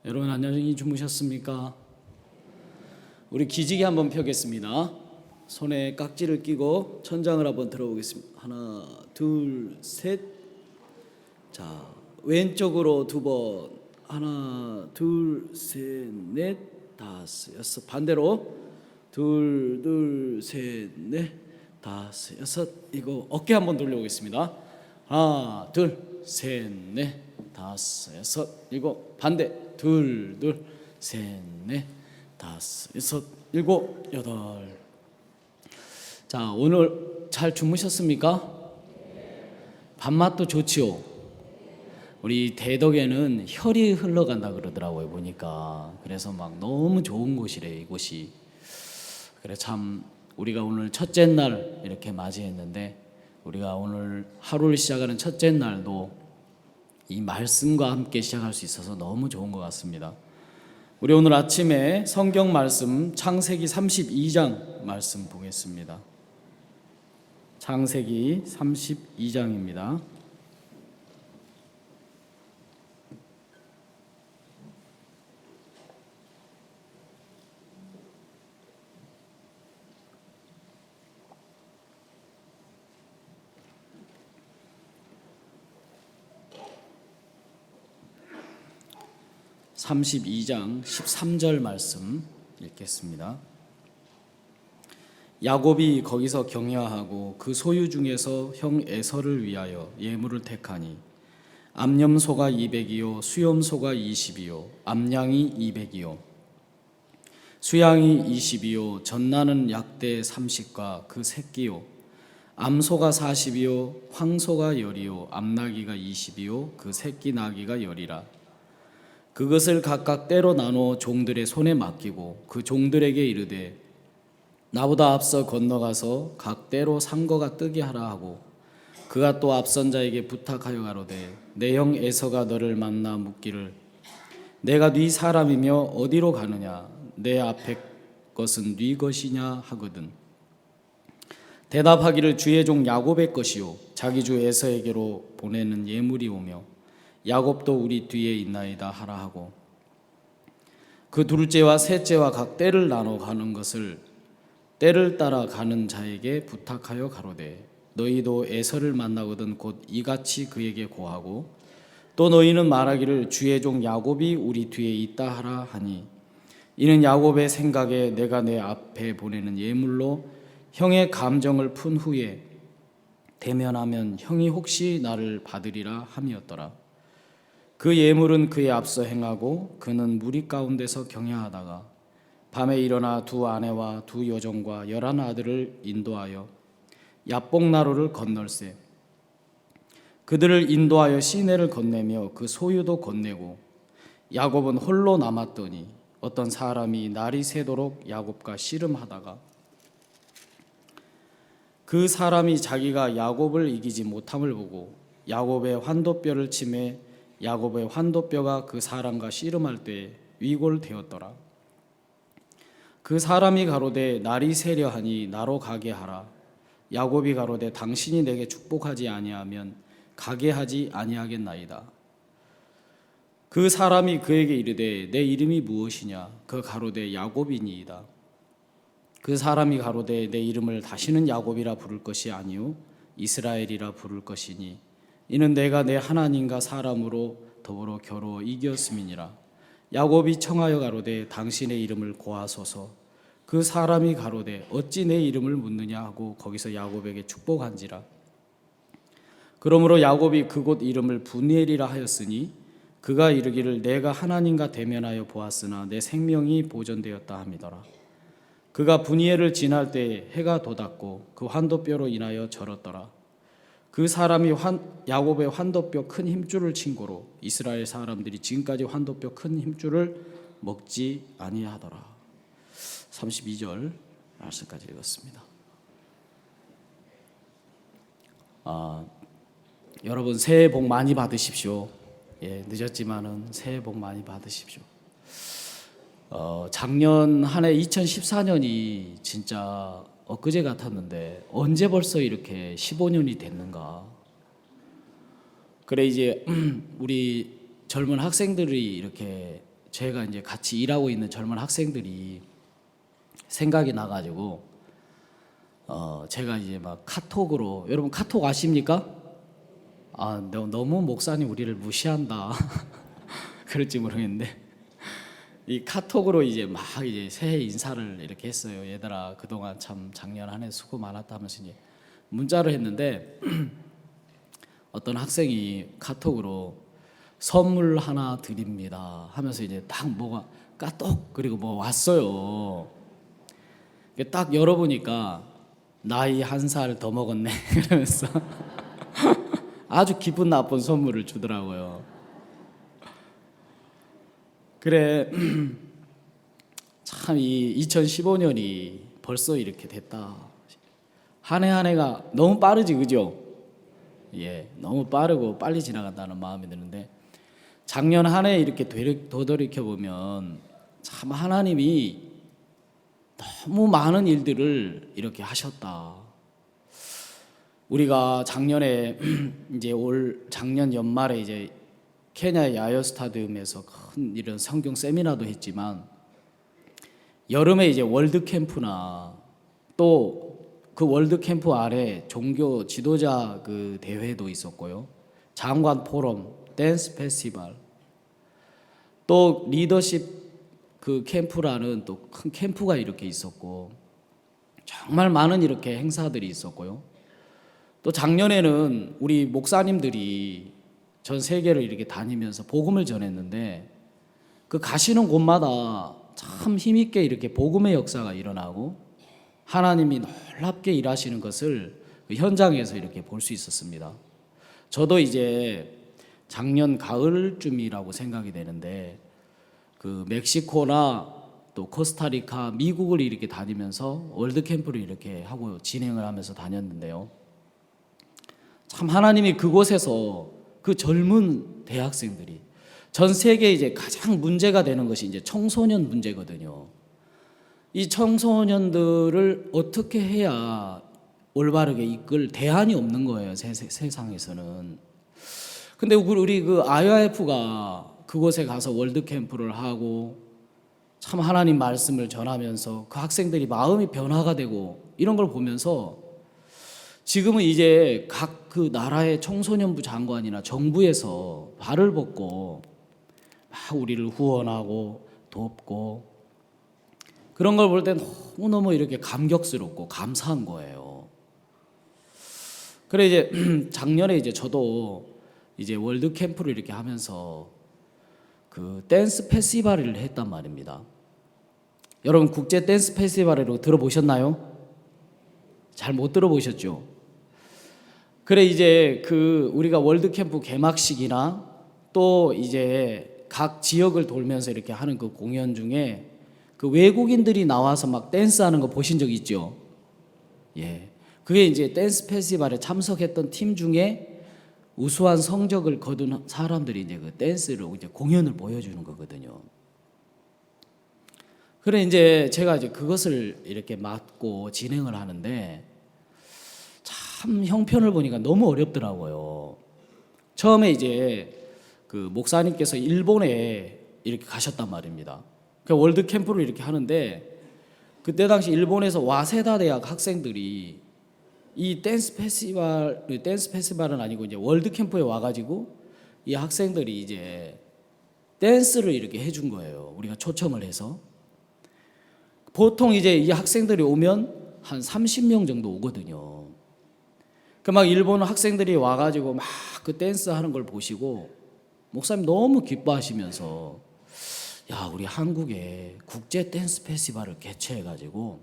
여러분 안녕히 주무셨습니까? 우리 기지개 한번 펴겠습니다. 손에 깍지를 끼고 천장을 한번 들어보겠습니다. 하나, 둘, 셋. 자, 왼쪽으로 두 번. 하나, 둘, 셋, 넷, 다섯, 여섯. 반대로 둘, 셋, 넷, 다섯, 여섯. 이거 어깨 한번 돌려보겠습니다. 하나, 둘, 셋, 넷, 다섯, 여섯. 이거 반대. 둘, 셋, 넷, 다섯, 여섯, 일곱, 여덟. 자, 오늘 잘 주무셨습니까? 밥맛도 좋지요. 우리 대덕에는 혈이 흘러간다 그러더라고요, 보니까. 그래서 막 너무 좋은 곳이래, 이곳이. 그래 참 우리가 오늘 첫째 날 이렇게 맞이했는데, 우리가 오늘 하루를 시작하는 첫째 날도 이 말씀과 함께 시작할 수 있어서 너무 좋은 것 같습니다. 우리 오늘 아침에 성경 말씀 창세기 32장 말씀 보겠습니다. 창세기 32장입니다. (32장) 13절 말씀 읽겠습니다. 야곱이 거기서 경야하고 그 소유 중에서 형 에서를 위하여 예물을 택하니 암염소가 200이요 수염소가 20이요 암양이 200이요 수양이 20이요 전나는 약대 30과 그 새끼요 암소가 40이요 황소가 10이요 암나귀가 20이요 그 새끼 나귀가 10이라. 그것을 각각 때로 나눠 종들의 손에 맡기고 그 종들에게 이르되 나보다 앞서 건너가서 각 때로 산 거가 뜨게 하라 하고, 그가 또 앞선 자에게 부탁하여 가로되 내 형 에서가 너를 만나 묻기를 내가 네 사람이며 어디로 가느냐 내 앞에 것은 네 것이냐 하거든. 대답하기를 주의 종 야곱의 것이요 자기 주 에서에게로 보내는 예물이 오며 야곱도 우리 뒤에 있나이다 하라 하고, 그 둘째와 셋째와 각 때를 나눠 가는 것을 때를 따라 가는 자에게 부탁하여 가로되 너희도 에서를 만나거든 곧 이같이 그에게 고하고, 또 너희는 말하기를 주의 종 야곱이 우리 뒤에 있다 하라 하니, 이는 야곱의 생각에 내가 내 앞에 보내는 예물로 형의 감정을 푼 후에 대면하면 형이 혹시 나를 받으리라 함이었더라. 그 예물은 그의 앞서 행하고 그는 무리 가운데서 경야하다가 밤에 일어나 두 아내와 두 여종과 11 아들을 인도하여 야복나루를 건널세. 그들을 인도하여 시내를 건네며 그 소유도 건네고 야곱은 홀로 남았더니 어떤 사람이 날이 새도록 야곱과 씨름하다가 그 사람이 자기가 야곱을 이기지 못함을 보고 야곱의 환도뼈를 치매 야곱의 환도뼈가 그 사람과 씨름할 때에 위골되었더라. 그 사람이 가로되 날이 새려 하니 나로 가게 하라. 야곱이 가로되 당신이 내게 축복하지 아니하면 가게 하지 아니하겠나이다. 그 사람이 그에게 이르되 내 이름이 무엇이냐? 그 가로되 야곱이니이다. 그 사람이 가로되 내 이름을 다시는 야곱이라 부를 것이 아니요 이스라엘이라 부를 것이니 이는 내가 내 하나님과 사람으로 더불어 겨루어 이겼음이니라. 야곱이 청하여 가로되 당신의 이름을 고하소서. 그 사람이 가로되 어찌 내 이름을 묻느냐 하고 거기서 야곱에게 축복한지라. 그러므로 야곱이 그곳 이름을 브니엘이라 하였으니 그가 이르기를 내가 하나님과 대면하여 보았으나 내 생명이 보존되었다 함이더라. 그가 브니엘을 지날 때에 해가 돋았고 그 환도뼈로 인하여 절었더라. 그 사람이 야곱의 환도뼈 큰 힘줄을 친 고로 이스라엘 사람들이 지금까지 환도뼈 큰 힘줄을 먹지 아니하더라. 32절 말씀까지 읽었습니다. 여러분 새해 복 많이 받으십시오. 늦었지만은 새해 복 많이 받으십시오. 작년 한 해 2014년이 진짜 엊그제 같았는데 언제 벌써 이렇게 15년이 됐는가. 그래 이제 우리 젊은 학생들이 이렇게 제가 이제 같이 일하고 있는 젊은 학생들이 생각이 나가지고 제가 이제 막 카톡으로, 여러분 카톡 아십니까? 너무 목사님 우리를 무시한다 그럴지 모르겠는데 이 카톡으로 이제 막 이제 새해 인사를 이렇게 했어요. 얘들아 그동안 참 작년 한 해 수고 많았다 하면서 이제 문자를 했는데 어떤 학생이 카톡으로 선물 하나 드립니다 하면서 이제 딱 뭐가 까똑 그리고 뭐 왔어요. 딱 열어보니까 나이 1살 더 먹었네 그러면서 아주 기분 나쁜 선물을 주더라고요. 그래 참 이 2015년이 벌써 이렇게 됐다. 한 해 한 해가 너무 빠르지 그죠? 예, 너무 빠르고 빨리 지나간다는 마음이 드는데 작년 한 해 이렇게 되돌이켜 보면 참 하나님이 너무 많은 일들을 이렇게 하셨다. 우리가 작년에 이제 올 작년 연말에 이제 케냐 야요 스타디움에서 큰 이런 성경 세미나도 했지만 여름에 이제 월드 캠프나 또 그 월드 캠프 아래 종교 지도자 그 대회도 있었고요. 장관 포럼, 댄스 페스티벌, 또 리더십 그 캠프라는 또 큰 캠프가 이렇게 있었고 정말 많은 이렇게 행사들이 있었고요. 또 작년에는 우리 목사님들이 전 세계를 이렇게 다니면서 복음을 전했는데 그 가시는 곳마다 참 힘있게 이렇게 복음의 역사가 일어나고 하나님이 놀랍게 일하시는 것을 그 현장에서 이렇게 볼 수 있었습니다. 저도 이제 작년 가을쯤이라고 생각이 되는데 그 멕시코나 또 코스타리카, 미국을 이렇게 다니면서 월드 캠프를 이렇게 하고 진행을 하면서 다녔는데요. 참 하나님이 그곳에서 그 젊은 대학생들이 전 세계에 이제 가장 문제가 되는 것이 이제 청소년 문제거든요. 이 청소년들을 어떻게 해야 올바르게 이끌 대안이 없는 거예요, 세상에서는. 근데 우리 그 IIF가 그곳에 가서 월드 캠프를 하고 참 하나님 말씀을 전하면서 그 학생들이 마음이 변화가 되고 이런 걸 보면서 지금은 이제 각 그 나라의 청소년부 장관이나 정부에서 발을 벗고 막 우리를 후원하고 돕고 그런 걸 볼 때 너무너무 이렇게 감격스럽고 감사한 거예요. 그래 이제 작년에 이제 저도 이제 월드 캠프를 이렇게 하면서 그 댄스 페스티벌을 했단 말입니다. 여러분 국제 댄스 페스티벌을 들어보셨나요? 잘 못 들어보셨죠? 그래 이제 그 우리가 월드 캠프 개막식이나 또 이제 각 지역을 돌면서 이렇게 하는 그 공연 중에 그 외국인들이 나와서 막 댄스하는 거 보신 적 있죠? 예. 그게 이제 댄스 페스티벌에 참석했던 팀 중에 우수한 성적을 거둔 사람들이 이제 그 댄스를 이제 공연을 보여주는 거거든요. 그래 이제 제가 이제 그것을 이렇게 맡고 진행을 하는데 참 형편을 보니까 너무 어렵더라고요. 처음에 이제 그 목사님께서 일본에 이렇게 가셨단 말입니다. 그 월드 캠프를 이렇게 하는데 그때 당시 일본에서 와세다 대학 학생들이 이 댄스 페스티벌은 아니고 이제 월드 캠프에 와가지고 이 학생들이 이제 댄스를 이렇게 해준 거예요. 우리가 초청을 해서 보통 이제 이 학생들이 오면 한 30명 정도 오거든요. 그 막 일본 학생들이 와가지고 막 그 댄스 하는 걸 보시고 목사님 너무 기뻐하시면서 야 우리 한국에 국제 댄스 페스티벌을 개최해가지고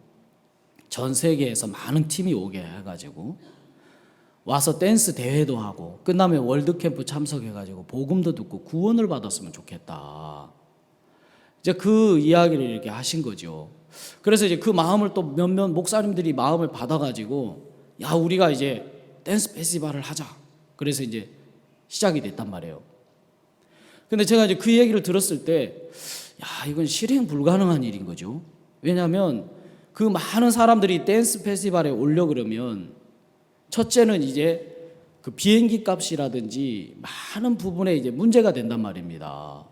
전 세계에서 많은 팀이 오게 해가지고 와서 댄스 대회도 하고 끝나면 월드 캠프 참석해가지고 복음도 듣고 구원을 받았으면 좋겠다. 이제 그 이야기를 이렇게 하신 거죠. 그래서 이제 그 마음을 또 몇몇 목사님들이 마음을 받아가지고 야 우리가 이제 댄스 페스티벌을 하자. 그래서 이제 시작이 됐단 말이에요. 근데 제가 이제 그 얘기를 들었을 때 야 이건 실행 불가능한 일인 거죠. 왜냐하면 그 많은 사람들이 댄스 페스티벌에 오려 그러면 첫째는 이제 그 비행기 값이라든지 많은 부분에 이제 문제가 된단 말입니다.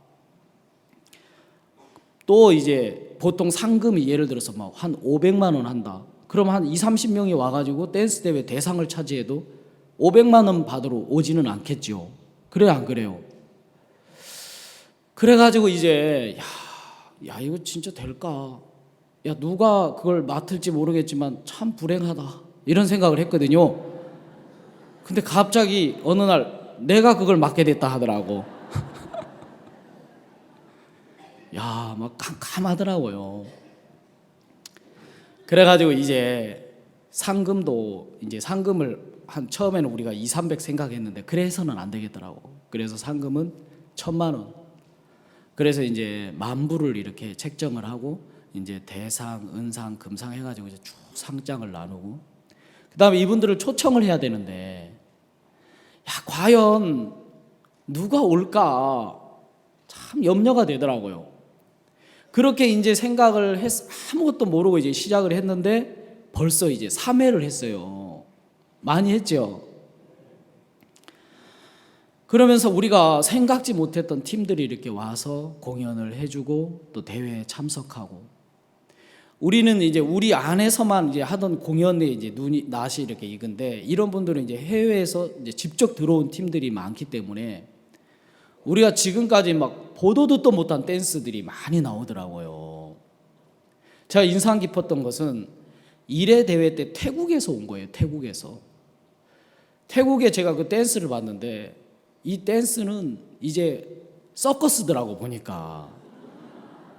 또 이제 보통 상금이 예를 들어서 막 한 500만 원 한다. 그럼 한 2, 30명이 와가지고 댄스 대회 대상을 차지해도 500만 원 받으러 오지는 않겠죠. 그래요, 안 그래요? 그래가지고 이제 야 이거 진짜 될까? 야 누가 그걸 맡을지 모르겠지만 참 불행하다 이런 생각을 했거든요. 근데 갑자기 어느 날 내가 그걸 맡게 됐다 하더라고. 야 막 캄캄하더라고요. 그래가지고 이제 상금도 이제 상금을 한 처음에는 우리가 2, 300 생각했는데 그래서는 안 되겠더라고. 그래서 상금은 1,000만 원. 그래서 이제 만부를 이렇게 책정을 하고 이제 대상, 은상, 금상 해가지고 이제 쭉 상장을 나누고 그다음에 이분들을 초청을 해야 되는데 야 과연 누가 올까 참 염려가 되더라고요. 그렇게 이제 생각을 아무것도 모르고 이제 시작을 했는데 벌써 이제 3회를 했어요. 많이 했죠. 그러면서 우리가 생각지 못했던 팀들이 이렇게 와서 공연을 해주고 또 대회에 참석하고 우리는 이제 우리 안에서만 이제 하던 공연에 이제 낯이 이렇게 익은데 이런 분들은 이제 해외에서 이제 직접 들어온 팀들이 많기 때문에 우리가 지금까지 막 보도 듣도 못한 댄스들이 많이 나오더라고요. 제가 인상 깊었던 것은 1회 대회 때 태국에서 온 거예요. 태국에 제가 그 댄스를 봤는데 이 댄스는 이제 서커스더라고 보니까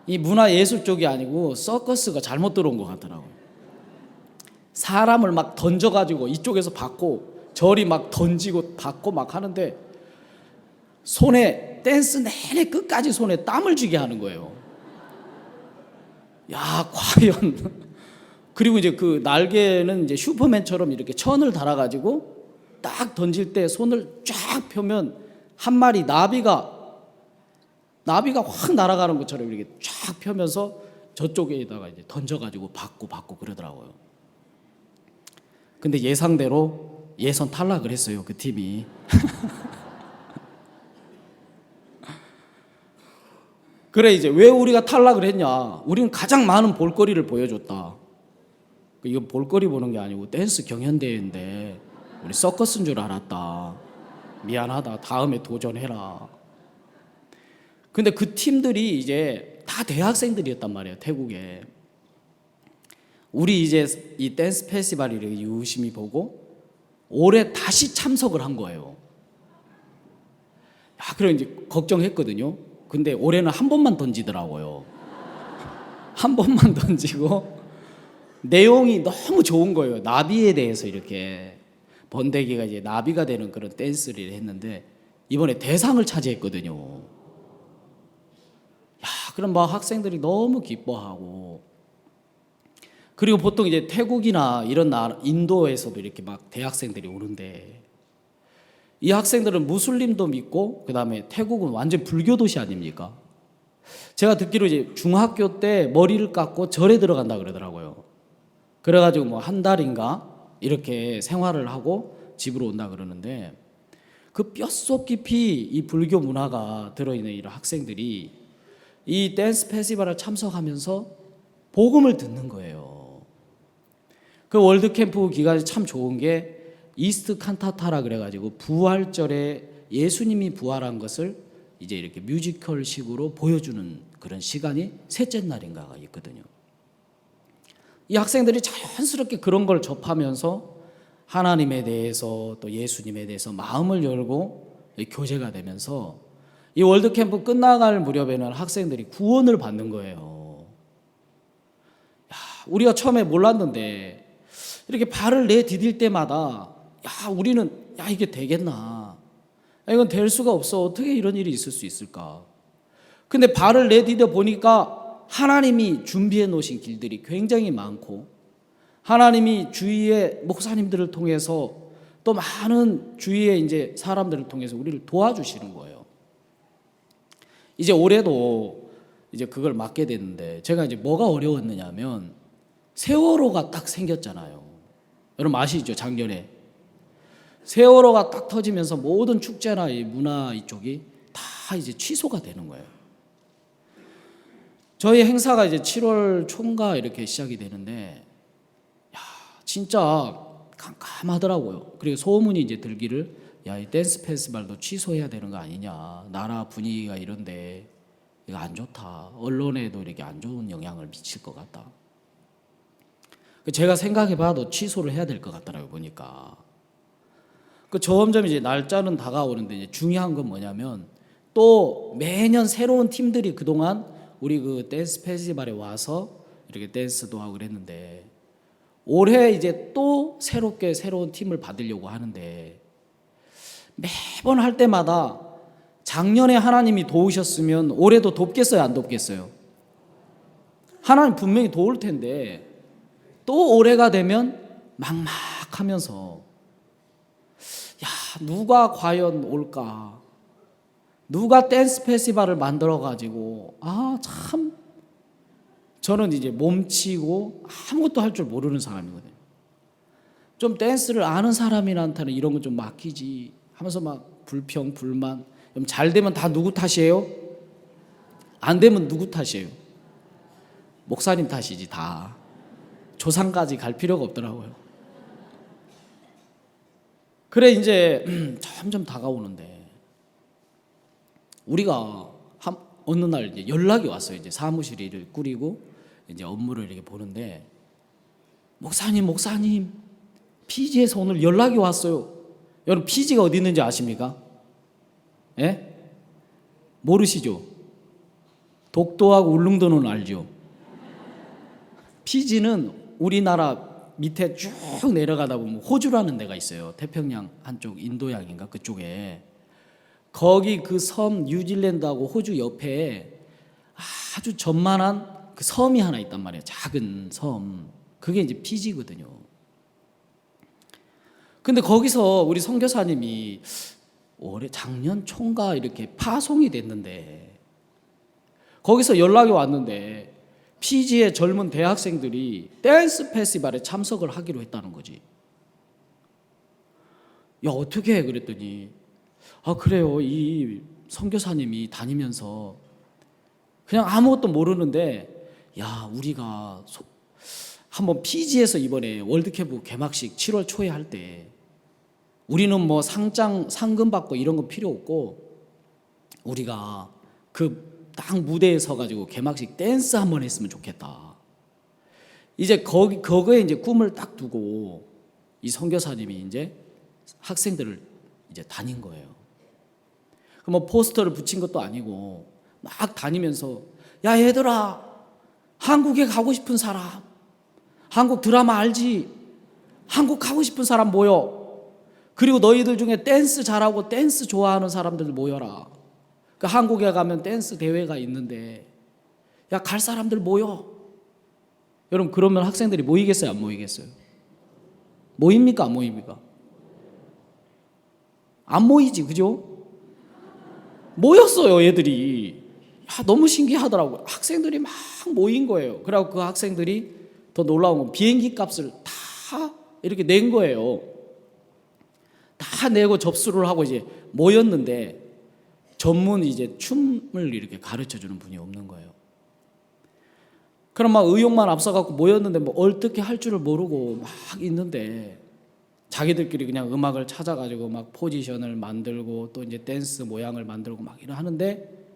이 문화예술 쪽이 아니고 서커스가 잘못 들어온 것 같더라고요. 사람을 막 던져가지고 이쪽에서 받고 저리 막 던지고 받고 막 하는데 손에 댄스 내내 끝까지 손에 땀을 쥐게 하는 거예요. 야 과연 그리고 이제 그 날개는 이제 슈퍼맨처럼 이렇게 천을 달아가지고 딱 던질 때 손을 쫙 펴면 한 마리 나비가 확 날아가는 것처럼 이렇게 쫙 펴면서 저쪽에다가 이제 던져가지고 받고 그러더라고요. 근데 예상대로 예선 탈락을 했어요, 그 팀이. 그래 이제 왜 우리가 탈락을 했냐? 우리는 가장 많은 볼거리를 보여줬다. 이건 볼거리 보는 게 아니고 댄스 경연대회인데 우리 서커스인 줄 알았다. 미안하다. 다음에 도전해라. 근데 그 팀들이 이제 다 대학생들이었단 말이에요, 태국에. 우리 이제 이 댄스 페스티벌을 유심히 보고 올해 다시 참석을 한 거예요. 그래 이제 걱정했거든요. 근데 올해는 한 번만 던지더라고요. 한 번만 던지고 내용이 너무 좋은 거예요. 나비에 대해서 이렇게 번데기가 이제 나비가 되는 그런 댄스를 했는데 이번에 대상을 차지했거든요. 그럼 막 학생들이 너무 기뻐하고 그리고 보통 이제 태국이나 이런 나라 인도에서도 이렇게 막 대학생들이 오는데 이 학생들은 무슬림도 믿고 그다음에 태국은 완전 불교 도시 아닙니까? 제가 듣기로 이제 중학교 때 머리를 깎고 절에 들어간다 그러더라고요. 그래가지고 뭐 한 달인가 이렇게 생활을 하고 집으로 온다 그러는데 그 뼛속 깊이 이 불교 문화가 들어있는 이런 학생들이 이 댄스 페스티벌에 참석하면서 복음을 듣는 거예요. 그 월드 캠프 기간이 참 좋은 게 이스트 칸타타라 그래가지고 부활절에 예수님이 부활한 것을 이제 이렇게 뮤지컬식으로 보여주는 그런 시간이 셋째 날인가가 있거든요. 이 학생들이 자연스럽게 그런 걸 접하면서 하나님에 대해서 또 예수님에 대해서 마음을 열고 교제가 되면서 이 월드캠프 끝나갈 무렵에는 학생들이 구원을 받는 거예요. 우리가 처음에 몰랐는데 이렇게 발을 내디딜 때마다 우리는 이게 되겠나? 이건 될 수가 없어. 어떻게 이런 일이 있을 수 있을까? 근데 발을 내디뎌 보니까 하나님이 준비해 놓으신 길들이 굉장히 많고 하나님이 주위의 목사님들을 통해서 또 많은 주위의 이제 사람들을 통해서 우리를 도와주시는 거예요. 이제 올해도 이제 그걸 맡게 됐는데 제가 이제 뭐가 어려웠느냐면 세월호가 딱 생겼잖아요. 여러분 아시죠? 작년에 세월호가 딱 터지면서 모든 축제나 이 문화 이쪽이 다 이제 취소가 되는 거예요. 저희 행사가 이제 7월 초인가 이렇게 시작이 되는데, 야, 진짜 깜깜하더라고요. 그리고 소문이 이제 들기를, 야, 이 댄스 페스티벌도 취소해야 되는 거 아니냐. 나라 분위기가 이런데 이거 안 좋다. 언론에도 이렇게 안 좋은 영향을 미칠 것 같다. 제가 생각해봐도 취소를 해야 될 것 같더라고요, 보니까. 점점 이제 날짜는 다가오는데, 이제 중요한 건 뭐냐면, 또 매년 새로운 팀들이 그동안 우리 그 댄스 페스티벌에 와서 이렇게 댄스도 하고 그랬는데, 올해 이제 또 새롭게 새로운 팀을 받으려고 하는데, 매번 할 때마다 작년에 하나님이 도우셨으면 올해도 돕겠어요, 안 돕겠어요? 하나님 분명히 도울 텐데, 또 올해가 되면 막막하면서, 야, 누가 과연 올까? 누가 댄스 페스티벌을 만들어 가지고, 참, 저는 이제 몸치고 아무것도 할 줄 모르는 사람이거든요. 좀 댄스를 아는 사람이한테는 이런 거 좀 맡기지 하면서 막 불평 불만. 잘 되면 다 누구 탓이에요? 안 되면 누구 탓이에요? 목사님 탓이지. 다 조상까지 갈 필요가 없더라고요. 그래 이제 점점 다가오는데, 우리가 어느 날 이제 연락이 왔어요. 이제 사무실 일을 꾸리고 이제 업무를 이렇게 보는데, 목사님 피지에서 오늘 연락이 왔어요. 여러분 피지가 어디 있는지 아십니까? 예? 모르시죠? 독도하고 울릉도는 알죠? 피지는 우리나라 밑에 쭉 내려가다 보면 호주라는 데가 있어요. 태평양 한쪽 인도양인가 그쪽에. 거기 그 섬 뉴질랜드하고 호주 옆에 아주 전만한 그 섬이 하나 있단 말이에요. 작은 섬. 그게 이제 피지거든요. 근데 거기서 우리 선교사님이 올해 작년 총가 이렇게 파송이 됐는데, 거기서 연락이 왔는데 피지의 젊은 대학생들이 댄스 페스티벌에 참석을 하기로 했다는 거지. 야, 어떻게 해? 그랬더니, 그래요. 이 선교사님이 다니면서 그냥 아무것도 모르는데, 야, 우리가 한번 피지에서 이번에 월드컵 개막식 7월 초에 할 때, 우리는 뭐 상금 받고 이런 거 필요 없고, 우리가 그 딱 무대에 서가지고 개막식 댄스 한번 했으면 좋겠다. 이제 거기에 이제 꿈을 딱 두고 이 선교사님이 이제 학생들을 이제 다닌 거예요. 뭐 포스터를 붙인 것도 아니고 막 다니면서, 야, 얘들아, 한국에 가고 싶은 사람, 한국 드라마 알지? 한국 가고 싶은 사람 모여. 그리고 너희들 중에 댄스 잘하고 댄스 좋아하는 사람들 모여라. 그 한국에 가면 댄스 대회가 있는데, 야, 갈 사람들 모여. 여러분, 그러면 학생들이 모이겠어요, 안 모이겠어요? 모입니까, 안 모입니까? 안 모이지, 그죠? 모였어요, 얘들이. 야, 너무 신기하더라고요. 학생들이 막 모인 거예요. 그래갖고 그 학생들이 더 놀라운 건 비행기 값을 다 이렇게 낸 거예요. 다 내고 접수를 하고 이제 모였는데, 전문 이제 춤을 이렇게 가르쳐 주는 분이 없는 거예요. 그럼 막 의욕만 앞서갖고 모였는데, 뭐 어떻게 할 줄을 모르고 막 있는데, 자기들끼리 그냥 음악을 찾아가지고 막 포지션을 만들고 또 이제 댄스 모양을 만들고 막 이러 하는데,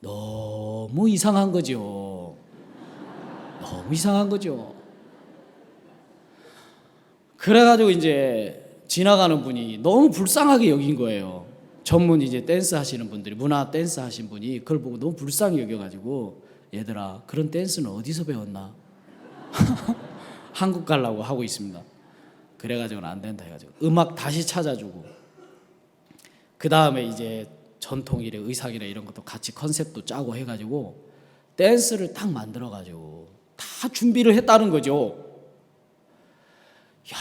너무 이상한 거죠. 너무 이상한 거죠. 그래가지고 이제 지나가는 분이 너무 불쌍하게 여긴 거예요. 전문 이제 댄스 하시는 분들이, 문화 댄스 하신 분이 그걸 보고 너무 불쌍히 여겨가지고, 얘들아, 그런 댄스는 어디서 배웠나? 한국 가려고 하고 있습니다. 그래가지고는 안 된다 해가지고 음악 다시 찾아주고, 그 다음에 이제 전통이래 의상이나 이런 것도 같이 컨셉도 짜고 해가지고 댄스를 딱 만들어가지고 다 준비를 했다는 거죠. 야,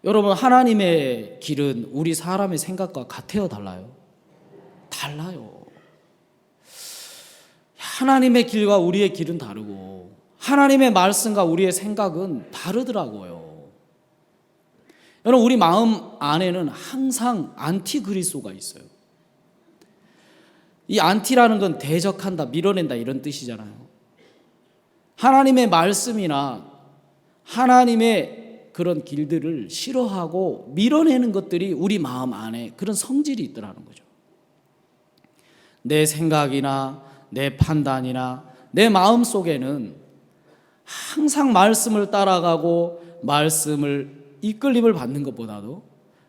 여러분, 하나님의 길은 우리 사람의 생각과 같아요, 달라요? 달라요. 하나님의 길과 우리의 길은 다르고, 하나님의 말씀과 우리의 생각은 다르더라고요. 여러분, 우리 마음 안에는 항상 안티 그리스도가 있어요. 이 안티라는 건 대적한다, 밀어낸다 이런 뜻이잖아요. 하나님의 말씀이나 하나님의 그런 길들을 싫어하고 밀어내는 것들이 우리 마음 안에 그런 성질이 있더라는 거죠. 내 생각이나 내 판단이나 내 마음 속에는 항상 말씀을 따라가고 말씀을 이끌림을 받는 것보다도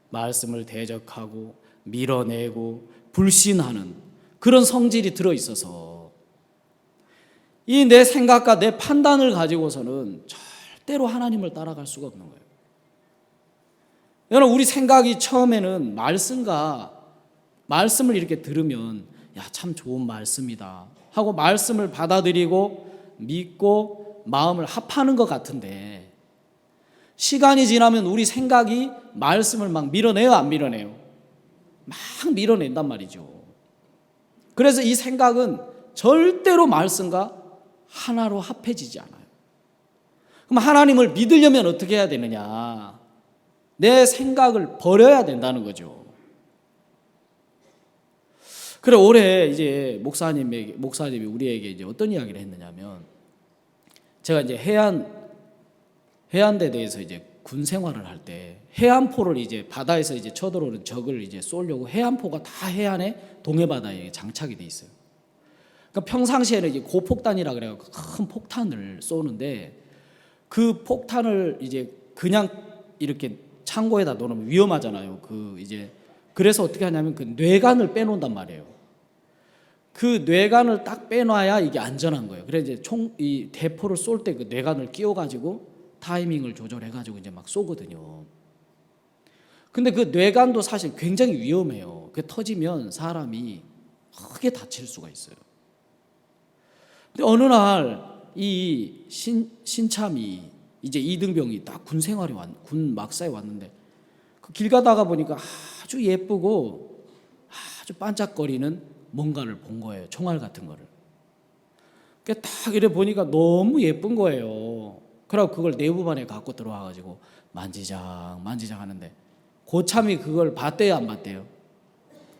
말씀을 대적하고 밀어내고 불신하는 그런 성질이 들어있어서 이 내 생각과 내 판단을 가지고서는 절대로 하나님을 따라갈 수가 없는 거예요. 여러분, 우리 생각이 처음에는 말씀을 이렇게 들으면 야, 참 좋은 말씀이다 하고 말씀을 받아들이고 믿고 마음을 합하는 것 같은데 시간이 지나면 우리 생각이 말씀을 막 밀어내요, 안 밀어내요? 막 밀어낸단 말이죠. 그래서 이 생각은 절대로 말씀과 하나로 합해지지 않아요. 그럼 하나님을 믿으려면 어떻게 해야 되느냐? 내 생각을 버려야 된다는 거죠. 그래, 올해 이제 목사님이 우리에게 이제 어떤 이야기를 했느냐면, 제가 이제 해안대 대해서 이제 군 생활을 할 때 해안포를 이제 바다에서 이제 쳐들어오는 적을 이제 쏘려고 해안포가 다 해안에 동해바다에 장착이 돼 있어요. 그러니까 평상시에는 이제 고폭탄이라 그래요. 큰 폭탄을 쏘는데 그 폭탄을 이제 그냥 이렇게 창고에다 놓으면 위험하잖아요. 그래서 어떻게 하냐면 그 뇌관을 빼놓는단 말이에요. 그 뇌관을 딱 빼놔야 이게 안전한 거예요. 그래서 이제 이 대포를 쏠 때 그 뇌관을 끼워가지고 타이밍을 조절해가지고 이제 막 쏘거든요. 근데 그 뇌관도 사실 굉장히 위험해요. 그 터지면 사람이 크게 다칠 수가 있어요. 근데 어느 날 이 신참이 이제 이등병이 딱 군 막사에 왔는데 그 길 가다가 보니까 아주 예쁘고 아주 반짝거리는 뭔가를 본 거예요. 총알 같은 거를. 딱 이래 보니까 너무 예쁜 거예요. 그래서 그걸 내부반에 갖고 들어와가지고 만지작 하는데 고참이 그걸 봤대요, 안 봤대요?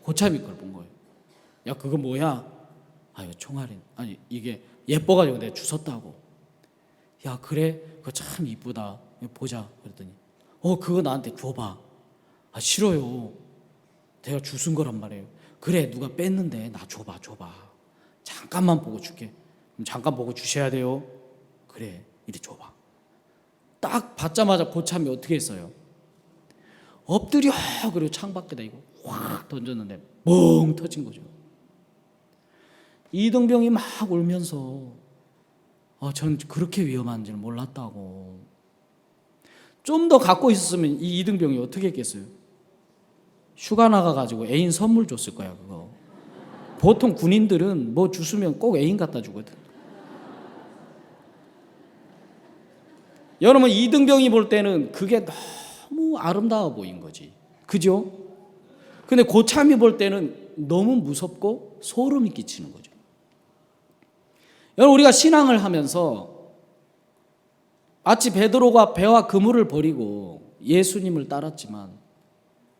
고참이 그걸 본 거예요. 야, 그거 뭐야? 아, 이거 총알이. 아니, 이게 예뻐가지고 내가 주웠다고. 야, 그래? 그거 참 이쁘다. 보자. 그랬더니 그거 나한테 줘봐. 아, 싫어요. 내가 주운 거란 말이에요. 그래, 누가 뺐는데 나 줘봐. 잠깐만 보고 줄게. 그럼 잠깐 보고 주셔야 돼요. 그래, 이리 줘봐. 딱 받자마자 고참이 어떻게 했어요? 엎드려. 그리고 창밖에다 이거 확 던졌는데 멍 터진 거죠. 이등병이 막 울면서 전 그렇게 위험한 줄 몰랐다고. 좀 더 갖고 있었으면 이 이등병이 어떻게 했겠어요? 휴가 나가가지고 애인 선물 줬을 거야, 그거. 보통 군인들은 뭐 주스면 꼭 애인 갖다 주거든. 여러분, 이등병이 볼 때는 그게 너무 아름다워 보인 거지. 그죠? 근데 고참이 볼 때는 너무 무섭고 소름이 끼치는 거죠. 여러분, 우리가 신앙을 하면서 마치 베드로가 배와 그물을 버리고 예수님을 따랐지만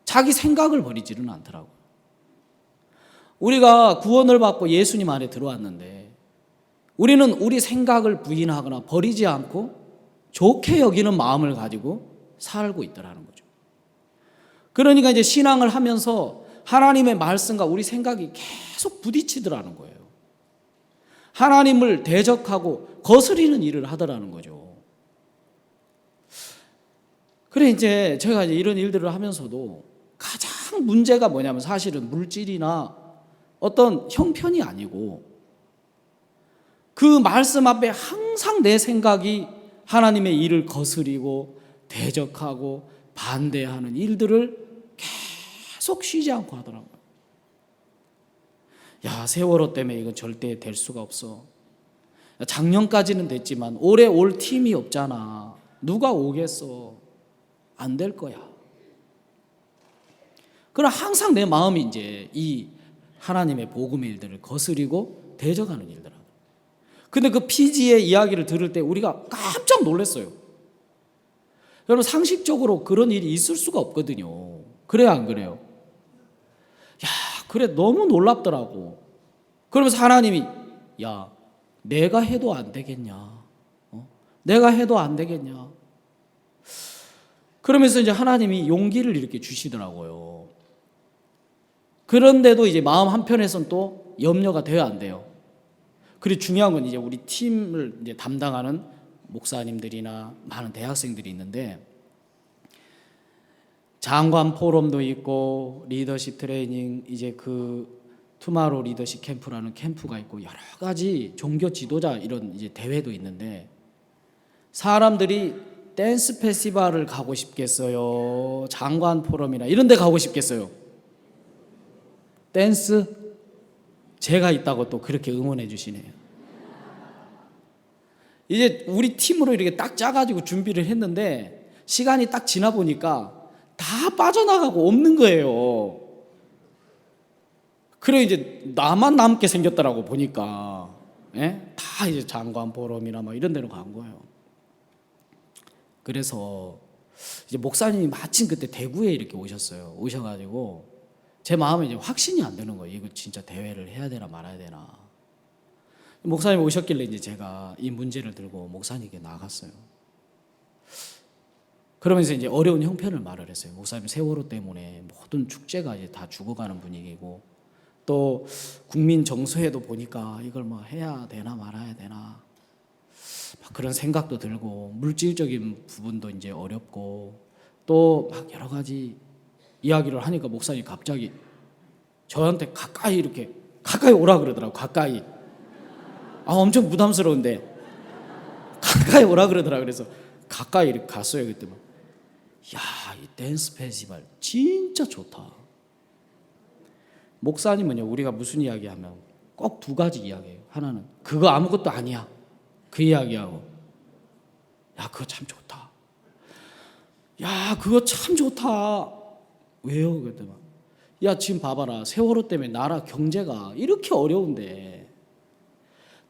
자기 생각을 버리지는 않더라고요. 우리가 구원을 받고 예수님 안에 들어왔는데 우리는 우리 생각을 부인하거나 버리지 않고 좋게 여기는 마음을 가지고 살고 있더라는 거죠. 그러니까 이제 신앙을 하면서 하나님의 말씀과 우리 생각이 계속 부딪히더라는 거예요. 하나님을 대적하고 거스리는 일을 하더라는 거죠. 그래, 이제 제가 이제 이런 일들을 하면서도 가장 문제가 뭐냐면 사실은 물질이나 어떤 형편이 아니고 그 말씀 앞에 항상 내 생각이 하나님의 일을 거스리고 대적하고 반대하는 일들을 계속 쉬지 않고 하더라고요. 야, 세월호 때문에 이건 절대 될 수가 없어. 작년까지는 됐지만 올해 올 팀이 없잖아. 누가 오겠어? 안 될 거야. 그럼 항상 내 마음이 이제 이 하나님의 복음의 일들을 거스리고 대적하는 일들. 근데 그 피지의 이야기를 들을 때 우리가 깜짝 놀랐어요. 여러분, 상식적으로 그런 일이 있을 수가 없거든요. 그래요, 안 그래요? 야, 그래, 너무 놀랍더라고. 그러면서 하나님이 야, 내가 해도 안 되겠냐? 내가 해도 안 되겠냐? 그러면서 이제 하나님이 용기를 이렇게 주시더라고요. 그런데도 이제 마음 한편에선 또 염려가 돼야 안 돼요. 그리고 중요한 건 이제 우리 팀을 이제 담당하는 목사님들이나 많은 대학생들이 있는데 장관 포럼도 있고 리더십 트레이닝 이제 그 투마로우 리더십 캠프라는 캠프가 있고 여러 가지 종교 지도자 이런 이제 대회도 있는데 사람들이 댄스 페스티벌을 가고 싶겠어요? 장관 포럼이나 이런 데 가고 싶겠어요? 댄스? 제가 있다고 또 그렇게 응원해 주시네요. 이제 우리 팀으로 이렇게 딱 짜가지고 준비를 했는데 시간이 딱 지나 보니까 다 빠져나가고 없는 거예요. 그래 이제 나만 남게 생겼더라고 보니까. 예? 다 이제 장관 포럼이나 막 이런 데로 간 거예요. 그래서 이제 목사님이 마침 그때 대구에 이렇게 오셨어요. 오셔가지고 제 마음에 이제 확신이 안 되는 거예요. 이거 진짜 대회를 해야 되나 말아야 되나. 목사님 오셨길래 이제 제가 이 문제를 들고 목사님께 나갔어요. 그러면서 이제 어려운 형편을 말을 했어요. 목사님 세월호 때문에 모든 축제가 이제 다 죽어가는 분위기고 또 국민 정서에도 보니까 이걸 뭐 해야 되나 말아야 되나 막 그런 생각도 들고 물질적인 부분도 이제 어렵고 또 막 여러 가지 이야기를 하니까 목사님 갑자기 저한테 가까이 이렇게 가까이 오라 그러더라고. 가까이. 엄청 부담스러운데 가까이 오라 그러더라고. 그래서 가까이 이렇게 갔어요. 그때 막 야, 이 댄스 페스티벌 진짜 좋다. 목사님은요, 우리가 무슨 이야기하면 꼭 두 가지 이야기해요. 하나는 그거 아무것도 아니야. 그 이야기하고 야, 그거 참 좋다. 야, 그거 참 좋다. 왜요? 그랬더니 야, 지금 봐봐라. 세월호 때문에 나라 경제가 이렇게 어려운데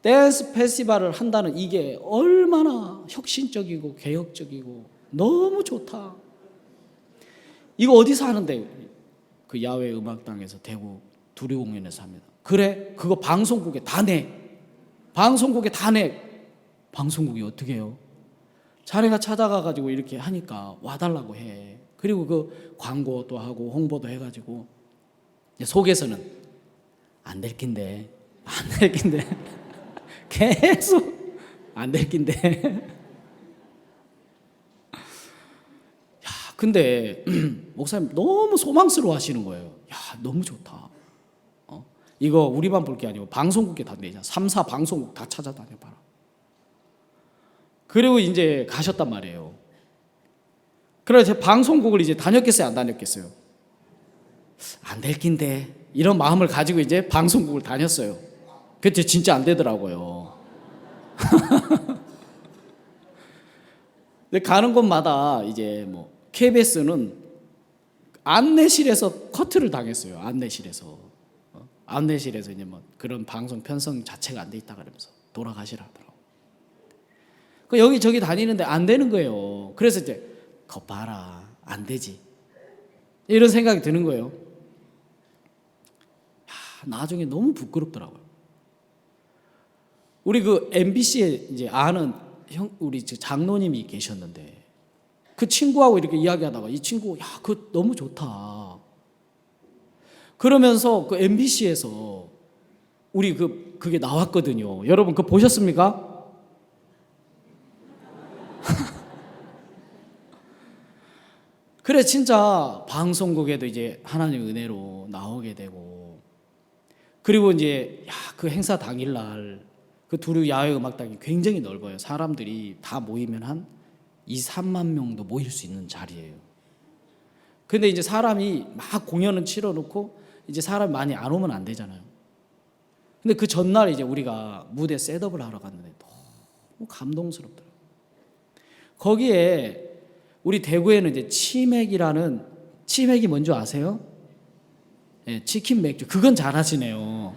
댄스 페스티벌을 한다는 이게 얼마나 혁신적이고 개혁적이고 너무 좋다. 이거 어디서 하는데? 그 야외 음악당에서 대구 두류공연에서 합니다. 그래? 그거 방송국에 다 내. 방송국에 다 내. 방송국이 어떻게 해요? 자네가 찾아가가지고 이렇게 하니까 와달라고 해. 그리고 그 광고도 하고 홍보도 해가지고 속에서는 안 될 낀데 안 될 낀데 계속 안 될 낀데 근데 목사님 너무 소망스러워 하시는 거예요. 야, 너무 좋다. 이거 우리만 볼 게 아니고 방송국에 다 내잖아. 3사 방송국 다 찾아다녀봐라. 그리고 이제 가셨단 말이에요. 그래서 제 방송국을 이제 다녔겠어요? 안 다녔겠어요? 안 될 낀데 이런 마음을 가지고 이제 방송국을 다녔어요. 그때 진짜 안 되더라고요. 근데 가는 곳마다 이제 뭐 KBS는 안내실에서 커트를 당했어요. 안내실에서 이제 뭐 그런 방송 편성 자체가 안 돼 있다 그러면서 돌아가시라더라고. 그 여기저기 다니는데 안 되는 거예요. 그래서 이제 거 봐라, 안 되지. 이런 생각이 드는 거예요. 나중에 너무 부끄럽더라고요. 우리 그 MBC에 이제 아는 우리 장로님이 계셨는데 그 친구하고 이렇게 이야기하다가 이 친구 야, 그거 너무 좋다. 그러면서 그 MBC에서 우리 그게 나왔거든요. 여러분 그거 보셨습니까? 그래 진짜 방송국에도 이제 하나님의 은혜로 나오게 되고 그리고 이제 그 행사 당일날 그 두류 야외 음악당이 굉장히 넓어요. 사람들이 다 모이면 한 2, 3만 명도 모일 수 있는 자리예요. 근데 이제 사람이 막 공연은 치러놓고 이제 사람이 많이 안 오면 안 되잖아요. 근데 그 전날 이제 우리가 무대 셋업을 하러 갔는데 너무 감동스럽더라고요. 거기에 우리 대구에는 이제 치맥이 뭔지 아세요? 네, 치킨 맥주. 그건 잘하시네요.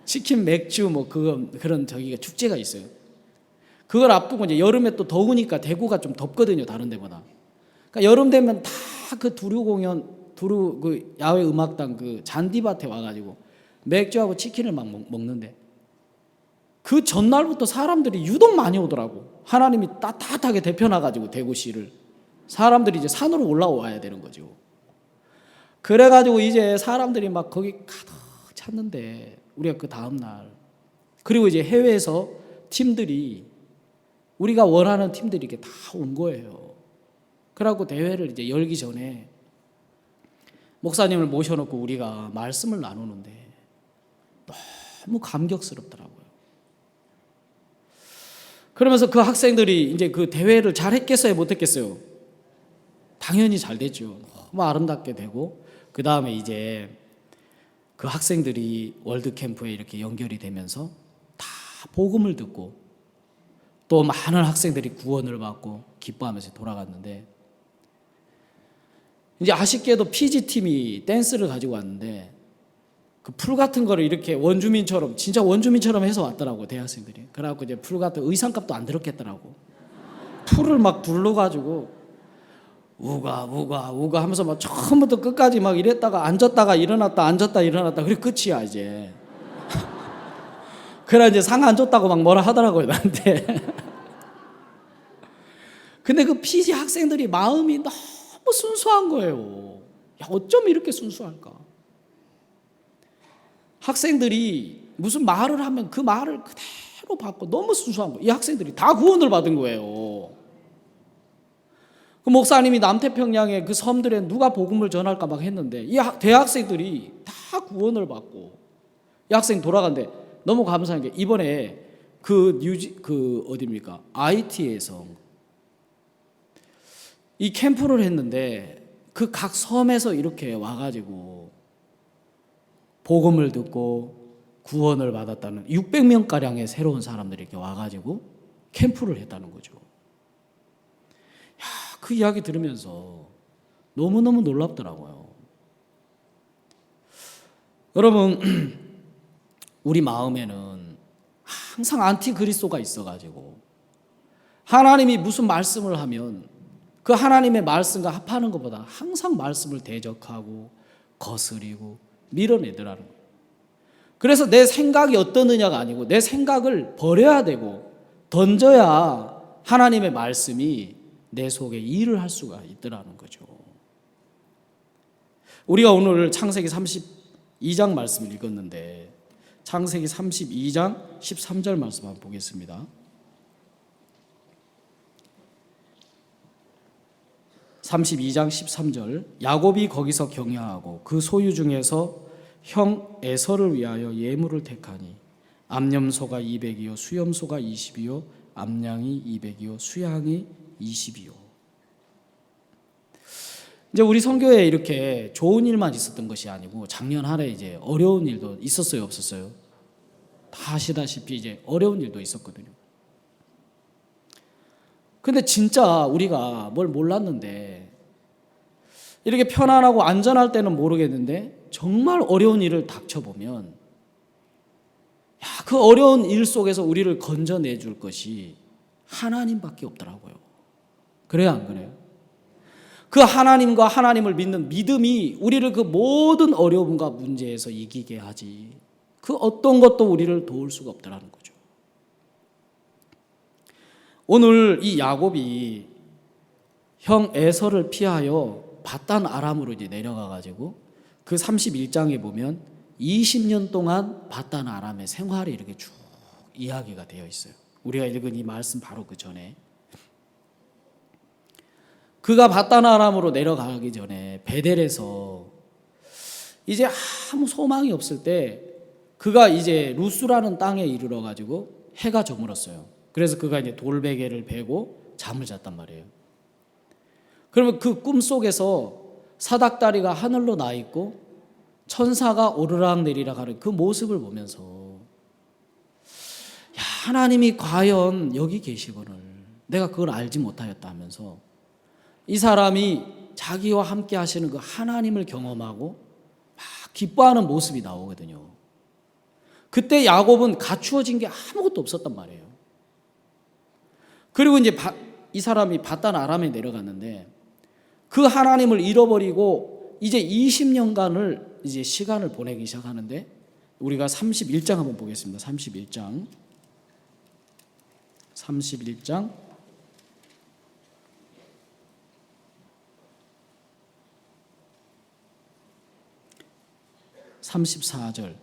치킨 맥주 뭐 그런 저기가 축제가 있어요. 그걸 앞두고 이제 여름에 또 더우니까 대구가 좀 덥거든요, 다른 데보다. 그러니까 여름 되면 다 그 두류 공연, 그 야외 음악당 그 잔디밭에 와가지고 맥주하고 치킨을 막 먹는데 그 전날부터 사람들이 유독 많이 오더라고. 하나님이 따뜻하게 데펴놔가지고 대구시를 사람들이 이제 산으로 올라와야 되는 거죠. 그래가지고 이제 사람들이 막 거기 가득 찼는데 우리가 그 다음날 그리고 이제 해외에서 팀들이 우리가 원하는 팀들이 이렇게 다 온 거예요. 그래갖고 대회를 이제 열기 전에 목사님을 모셔놓고 우리가 말씀을 나누는데 너무 감격스럽더라고요. 그러면서 그 학생들이 이제 그 대회를 잘 했겠어요, 못 했겠어요? 당연히 잘 됐죠. 너무 아름답게 되고, 그 다음에 이제 그 학생들이 월드캠프에 이렇게 연결이 되면서 다 복음을 듣고 또 많은 학생들이 구원을 받고 기뻐하면서 돌아갔는데, 이제 아쉽게도 PG팀이 댄스를 가지고 왔는데 그 풀 같은 거를 이렇게 원주민처럼 진짜 원주민처럼 해서 왔더라고 대학생들이. 그래갖고 이제 풀 같은 의상값도 안 들었겠더라고. 풀을 막 둘러가지고 우가 우가 우가 하면서 막 처음부터 끝까지 막 이랬다가 앉았다가 일어났다 앉았다 일어났다 그래 끝이야 이제. 그래 이제 상 안 줬다고 막 뭐라 하더라고요 나한테. 근데 그 PG 학생들이 마음이 너무 순수한 거예요. 야 어쩜 이렇게 순수할까? 학생들이 무슨 말을 하면 그 말을 그대로 받고 너무 순수한 거예요. 이 학생들이 다 구원을 받은 거예요. 그 목사님이 남태평양의 그 섬들에 누가 복음을 전할까 막 했는데 이 대학생들이 다 구원을 받고 이 학생 돌아간대. 너무 감사한 게 이번에 그 어디입니까? IT에서 이 캠프를 했는데 그 각 섬에서 이렇게 와가지고 복음을 듣고 구원을 받았다는 600명가량의 새로운 사람들이 이렇게 와가지고 캠프를 했다는 거죠. 야, 그 이야기 들으면서 너무너무 놀랍더라고요. 여러분, 우리 마음에는 항상 안티그리스도가 있어가지고 하나님이 무슨 말씀을 하면 그 하나님의 말씀과 합하는 것보다 항상 말씀을 대적하고 거스리고 밀어내더라는 거예요. 그래서 내 생각이 어떠느냐가 아니고 내 생각을 버려야 되고 던져야 하나님의 말씀이 내 속에 일을 할 수가 있더라는 거죠. 우리가 오늘 창세기 32장 말씀을 읽었는데 창세기 32장 13절 말씀 한번 보겠습니다. 32장 13절 야곱이 거기서 경야하고 그 소유 중에서 형 에서를 위하여 예물을 택하니 암염소가 200이요 수염소가 20이요 암양이 200이요 수양이 20이요. 이제 우리 선교에 이렇게 좋은 일만 있었던 것이 아니고 작년 한 해 이제 어려운 일도 있었어요, 없었어요? 다 아시다시피 이제 어려운 일도 있었거든요. 근데 진짜 우리가 뭘 몰랐는데 이렇게 편안하고 안전할 때는 모르겠는데 정말 어려운 일을 닥쳐보면 야, 그 어려운 일 속에서 우리를 건져내 줄 것이 하나님밖에 없더라고요. 그래요, 안 그래요? 그 하나님과 하나님을 믿는 믿음이 우리를 그 모든 어려움과 문제에서 이기게 하지 그 어떤 것도 우리를 도울 수가 없더라는 거죠. 오늘 이 야곱이 형 에서를 피하여 바단 아람으로 이제 내려가 가지고 그 31장에 보면 20년 동안 바단 아람의 생활이 이렇게 쭉 이야기가 되어 있어요. 우리가 읽은 이 말씀 바로 그 전에 그가 바단 아람으로 내려가기 전에 베델에서 이제 아무 소망이 없을 때 그가 이제 루스라는 땅에 이르러 가지고 해가 저물었어요. 그래서 그가 이제 돌베개를 베고 잠을 잤단 말이에요. 그러면 그 꿈 속에서 사닥다리가 하늘로 나 있고 천사가 오르락 내리락 하는 그 모습을 보면서 야, 하나님이 과연 여기 계시거늘 내가 그걸 알지 못하였다 하면서 이 사람이 자기와 함께 하시는 그 하나님을 경험하고 막 기뻐하는 모습이 나오거든요. 그때 야곱은 갖추어진 게 아무것도 없었단 말이에요. 그리고 이제 이 사람이 바단 아람에 내려갔는데 그 하나님을 잃어버리고 이제 20년간을 이제 시간을 보내기 시작하는데 우리가 31장 한번 보겠습니다. 31장 34절.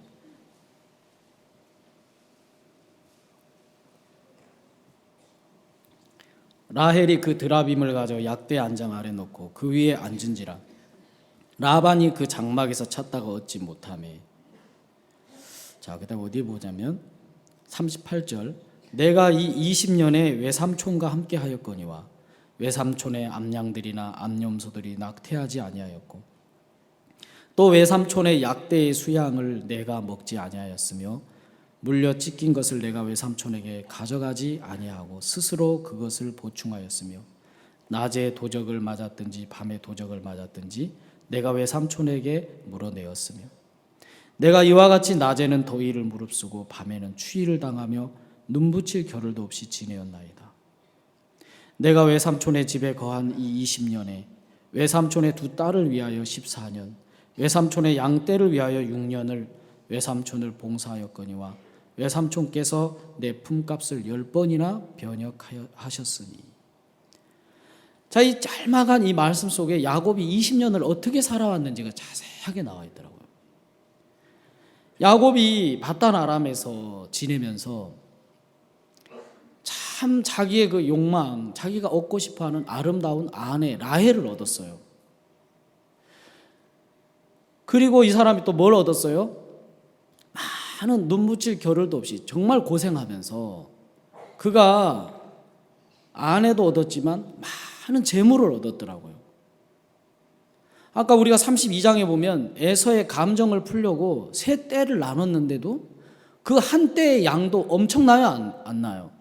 라헬이 그 드라빔을 가져 약대 안장 아래 놓고 그 위에 앉은지라 라반이 그 장막에서 찾다가 얻지 못하매. 자, 그다음 어디 보자면 38절. 내가 이 20년에 외삼촌과 함께 하였거니와 외삼촌의 암양들이나 암염소들이 낙태하지 아니하였고 또 외삼촌의 약대의 수양을 내가 먹지 아니하였으며 물려 찢긴 것을 내가 외삼촌에게 가져가지 아니하고 스스로 그것을 보충하였으며 낮에 도적을 맞았든지 밤에 도적을 맞았든지 내가 외삼촌에게 물어내었으며 내가 이와 같이 낮에는 더위를 무릅쓰고 밤에는 추위를 당하며 눈붙일 겨를도 없이 지내었나이다. 내가 외삼촌의 집에 거한 이 20년에 외삼촌의 두 딸을 위하여 14년 외삼촌의 양떼를 위하여 6년을 외삼촌을 봉사하였거니와 외삼촌께서 내 품값을 10번이나 변역하셨으니. 자, 이 짤막한 이 말씀 속에 야곱이 20년을 어떻게 살아왔는지가 자세하게 나와 있더라고요. 야곱이 바단 아람에서 지내면서 참 자기의 그 욕망, 자기가 얻고 싶어하는 아름다운 아내 라헬을 얻었어요. 그리고 이 사람이 또 뭘 얻었어요? 많은 눈 묻힐 겨를도 없이 정말 고생하면서 그가 아내도 얻었지만 많은 재물을 얻었더라고요. 아까 우리가 32장에 보면 에서의 감정을 풀려고 세 떼를 나눴는데도 그 한 떼의 양도 엄청나요? 안 나요?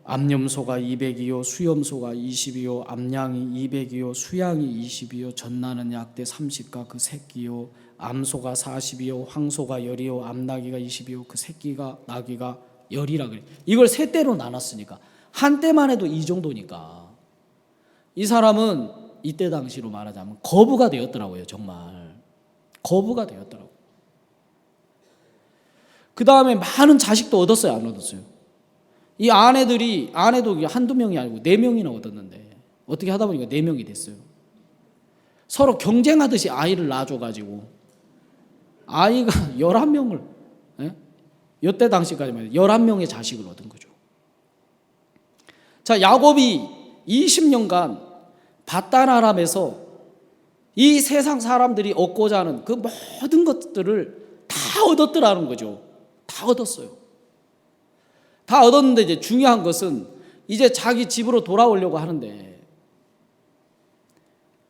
암염소가 200이요, 수염소가 20이요, 암양이 200이요, 수양이 20이요, 젖나는 약대 30과 그 새끼요, 암소가 40이요, 황소가 10이요, 암나귀가 20이요, 그 새끼가 나귀가 10이라 그래. 이걸 세 떼로 나눴으니까 한 떼만 해도 이 정도니까 이 사람은 이때 당시로 말하자면 거부가 되었더라고요. 정말 거부가 되었더라고요. 그 다음에 많은 자식도 얻었어요? 안 얻었어요? 이 아내도 한두 명이 아니고 4명이나 얻었는데 어떻게 하다 보니까 4명이 됐어요. 서로 경쟁하듯이 아이를 낳아줘가지고 아이가 11명을, 이때 당시까지만 11명의 자식을 얻은 거죠. 자, 야곱이 20년간 바단 아람에서 이 세상 사람들이 얻고자 하는 그 모든 것들을 다 얻었더라는 거죠. 다 얻었어요. 다 얻었는데 이제 중요한 것은 이제 자기 집으로 돌아오려고 하는데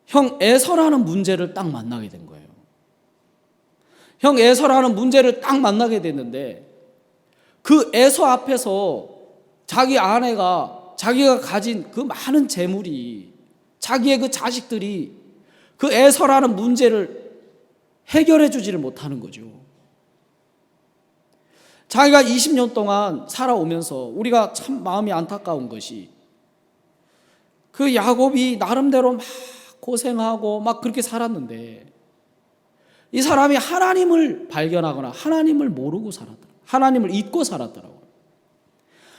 형 에서라는 문제를 딱 만나게 된 거예요. 형 에서라는 문제를 딱 만나게 됐는데 그 에서 앞에서 자기 아내가 자기가 가진 그 많은 재물이 자기의 그 자식들이 그 에서라는 문제를 해결해 주지를 못하는 거죠. 자기가 20년 동안 살아오면서 우리가 참 마음이 안타까운 것이 그 야곱이 나름대로 막 고생하고 막 그렇게 살았는데 이 사람이 하나님을 발견하거나 하나님을 모르고 살았더라고요. 하나님을 잊고 살았더라고요.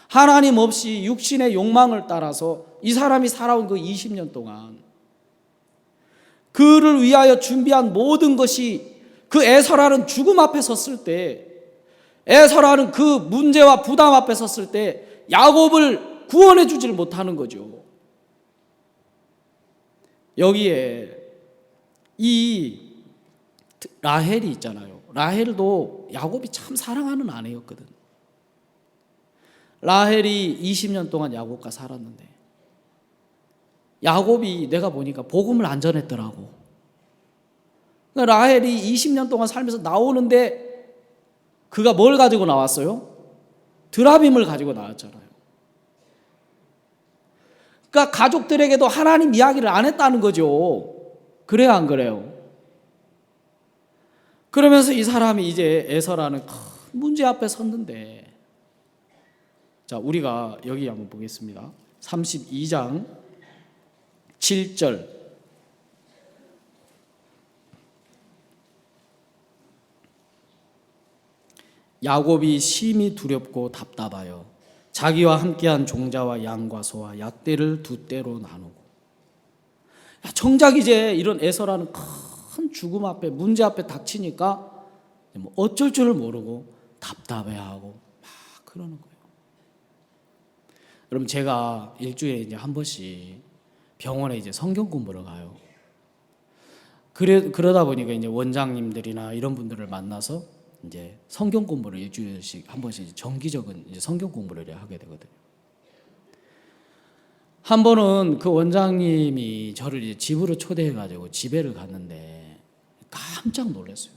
하나님 없이 육신의 욕망을 따라서 이 사람이 살아온 그 20년 동안 그를 위하여 준비한 모든 것이 그 에서라는 죽음 앞에 섰을 때, 에서라는 그 문제와 부담 앞에 섰을 때 야곱을 구원해 주지를 못하는 거죠. 여기에 이 라헬이 있잖아요. 라헬도 야곱이 참 사랑하는 아내였거든. 라헬이 20년 동안 야곱과 살았는데 야곱이 내가 보니까 복음을 안 전했더라고. 그러니까 라헬이 20년 동안 살면서 나오는데 그가 뭘 가지고 나왔어요? 드라빔을 가지고 나왔잖아요. 그러니까 가족들에게도 하나님 이야기를 안 했다는 거죠. 그래요, 안 그래요? 그러면서 이 사람이 이제 에서라는 큰 문제 앞에 섰는데, 자, 우리가 여기 한번 보겠습니다. 32장 7절. 야곱이 심히 두렵고 답답하여 자기와 함께한 종자와 양과 소와 약대를 두 떼로 나누고. 정작 이제 이런 에서라는 큰 죽음 앞에, 문제 앞에 닥치니까 뭐 어쩔 줄을 모르고 답답해하고 막 그러는 거예요. 여러분, 제가 일주일에 이제 한 번씩 병원에 이제 성경 공부를 가요. 그러다 보니까 이제 원장님들이나 이런 분들을 만나서 이제 성경 공부를 일주일씩 한 번씩 정기적인 이제 성경 공부를 하게 되거든요. 한 번은 그 원장님이 저를 이제 집으로 초대해가지고 집에를 갔는데 깜짝 놀랐어요.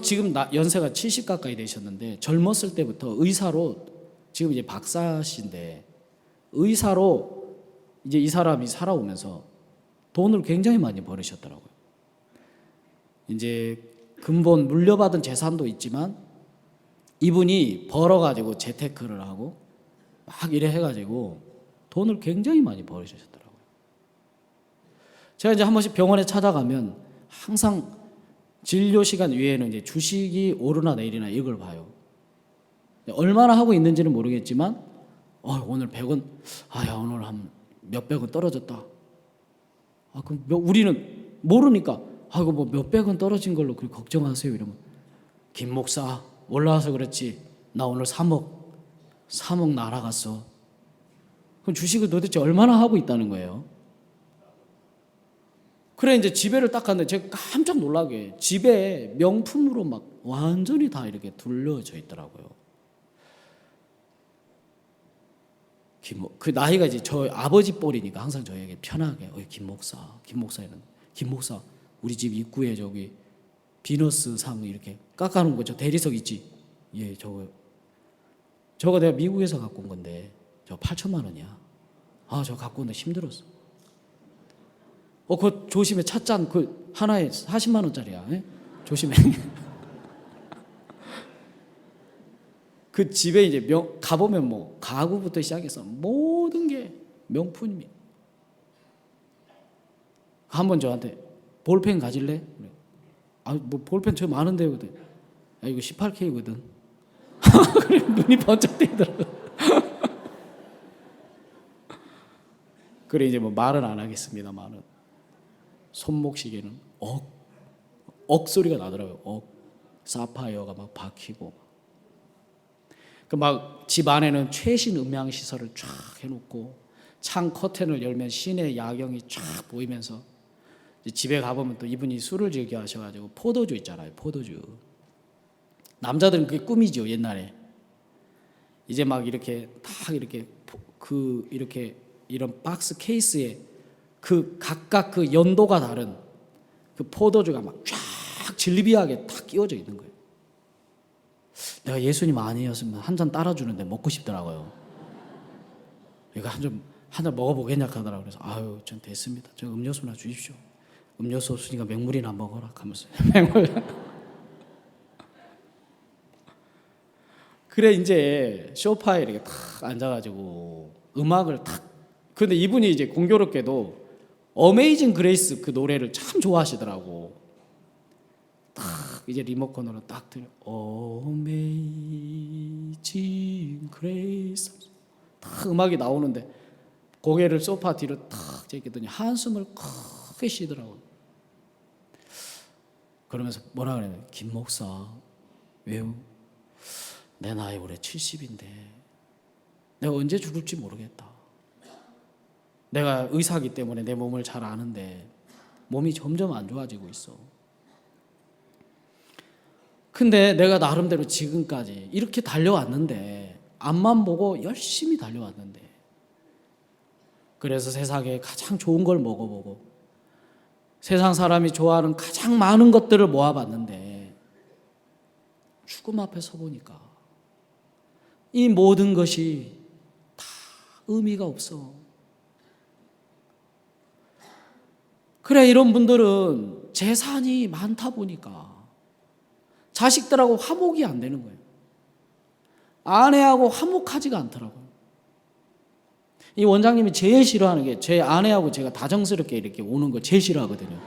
지금 연세가 70 가까이 되셨는데 젊었을 때부터 의사로, 지금 이제 박사신데 의사로 이제 이 사람이 살아오면서 돈을 굉장히 많이 벌으셨더라고요. 이제 근본 물려받은 재산도 있지만 이분이 벌어가지고 재테크를 하고 막 이래 해가지고 돈을 굉장히 많이 벌으셨더라고요. 제가 이제 한 번씩 병원에 찾아가면 항상 진료 시간 외에는 이제 주식이 오르나 내리나 이걸 봐요. 얼마나 하고 있는지는 모르겠지만 오늘 100원, 야 오늘 한 몇백 원 떨어졌다. 그럼 우리는 모르니까 이거 뭐 몇백 원 떨어진 걸로 그렇게 걱정하세요 이러면, 김 목사 올라와서 그렇지 나 오늘 3억 날아갔어. 그럼 주식을 도대체 얼마나 하고 있다는 거예요? 그래 이제 집에를 딱 갔는데 제가 깜짝 놀라게 집에 명품으로 막 완전히 다 이렇게 둘러져 있더라고요. 그 나이가 이제 저 아버지 뻘이니까 항상 저에게 편하게 김 목사 우리 집 입구에 저기 비너스 상 이렇게 깎아놓은 거 저 대리석 있지? 예, 저거 내가 미국에서 갖고 온 건데 저 8천만 원이야. 저 갖고 온데 힘들었어. 그거 조심해. 찻잔 그 하나에 40만 원짜리야. 예? 조심해. 그 집에 이제 가보면 뭐 가구부터 시작해서 모든 게 명품입니다. 한번 저한테 볼펜 가질래? 뭐 볼펜 저 많은데요. 이거 18K거든. 그래 눈이 번쩍 뜨더라고. 그래 이제 뭐 말은 안 하겠습니다만은 손목시계는 억 소리가 나더라고요. 사파이어가 막 박히고. 막 집 안에는 최신 음향 시설을 쫙 해놓고 창 커튼을 열면 시내 야경이 쫙 보이면서 집에 가보면 또 이분이 술을 즐겨 하셔가지고 포도주 있잖아요. 포도주. 남자들은 그게 꿈이죠 옛날에. 이제 막 이렇게 딱 이렇게 이렇게 이런 박스 케이스에 그 각각 그 연도가 다른 그 포도주가 막 쫙 질비하게 딱 끼워져 있는 거예요. 내가 예수님 아니었으면 한 잔 따라주는데 먹고 싶더라고요. 이거 한 잔 먹어보겠냐 하더라고요. 그래서 전 됐습니다. 저 음료수나 주십시오. 음료수 없으니까 맹물이나 먹어라 하면서 맹물. 그래 이제 소파에 이렇게 탁 앉아가지고 음악을 탁. 근데 이분이 이제 공교롭게도 어메이징 그레이스 그 노래를 참 좋아하시더라고. 딱 이제 리모컨으로 딱 들려. 어메이징 그레이스. 딱 음악이 나오는데 고개를 소파 뒤로 탁 제끼더니 한숨을 크게 쉬더라고요. 그러면서 뭐라 그래요? 김 목사 왜요? 내 나이 올해 70인데 내가 언제 죽을지 모르겠다. 내가 의사이기 때문에 내 몸을 잘 아는데 몸이 점점 안 좋아지고 있어. 근데 내가 나름대로 지금까지 이렇게 달려왔는데 앞만 보고 열심히 달려왔는데 그래서 세상에 가장 좋은 걸 먹어보고 세상 사람이 좋아하는 가장 많은 것들을 모아봤는데 죽음 앞에 서보니까 이 모든 것이 다 의미가 없어. 그래 이런 분들은 재산이 많다 보니까 자식들하고 화목이 안 되는 거예요. 아내하고 화목하지가 않더라고요. 이 원장님이 제일 싫어하는 게 제 아내하고 제가 다정스럽게 이렇게 오는 거 제일 싫어하거든요.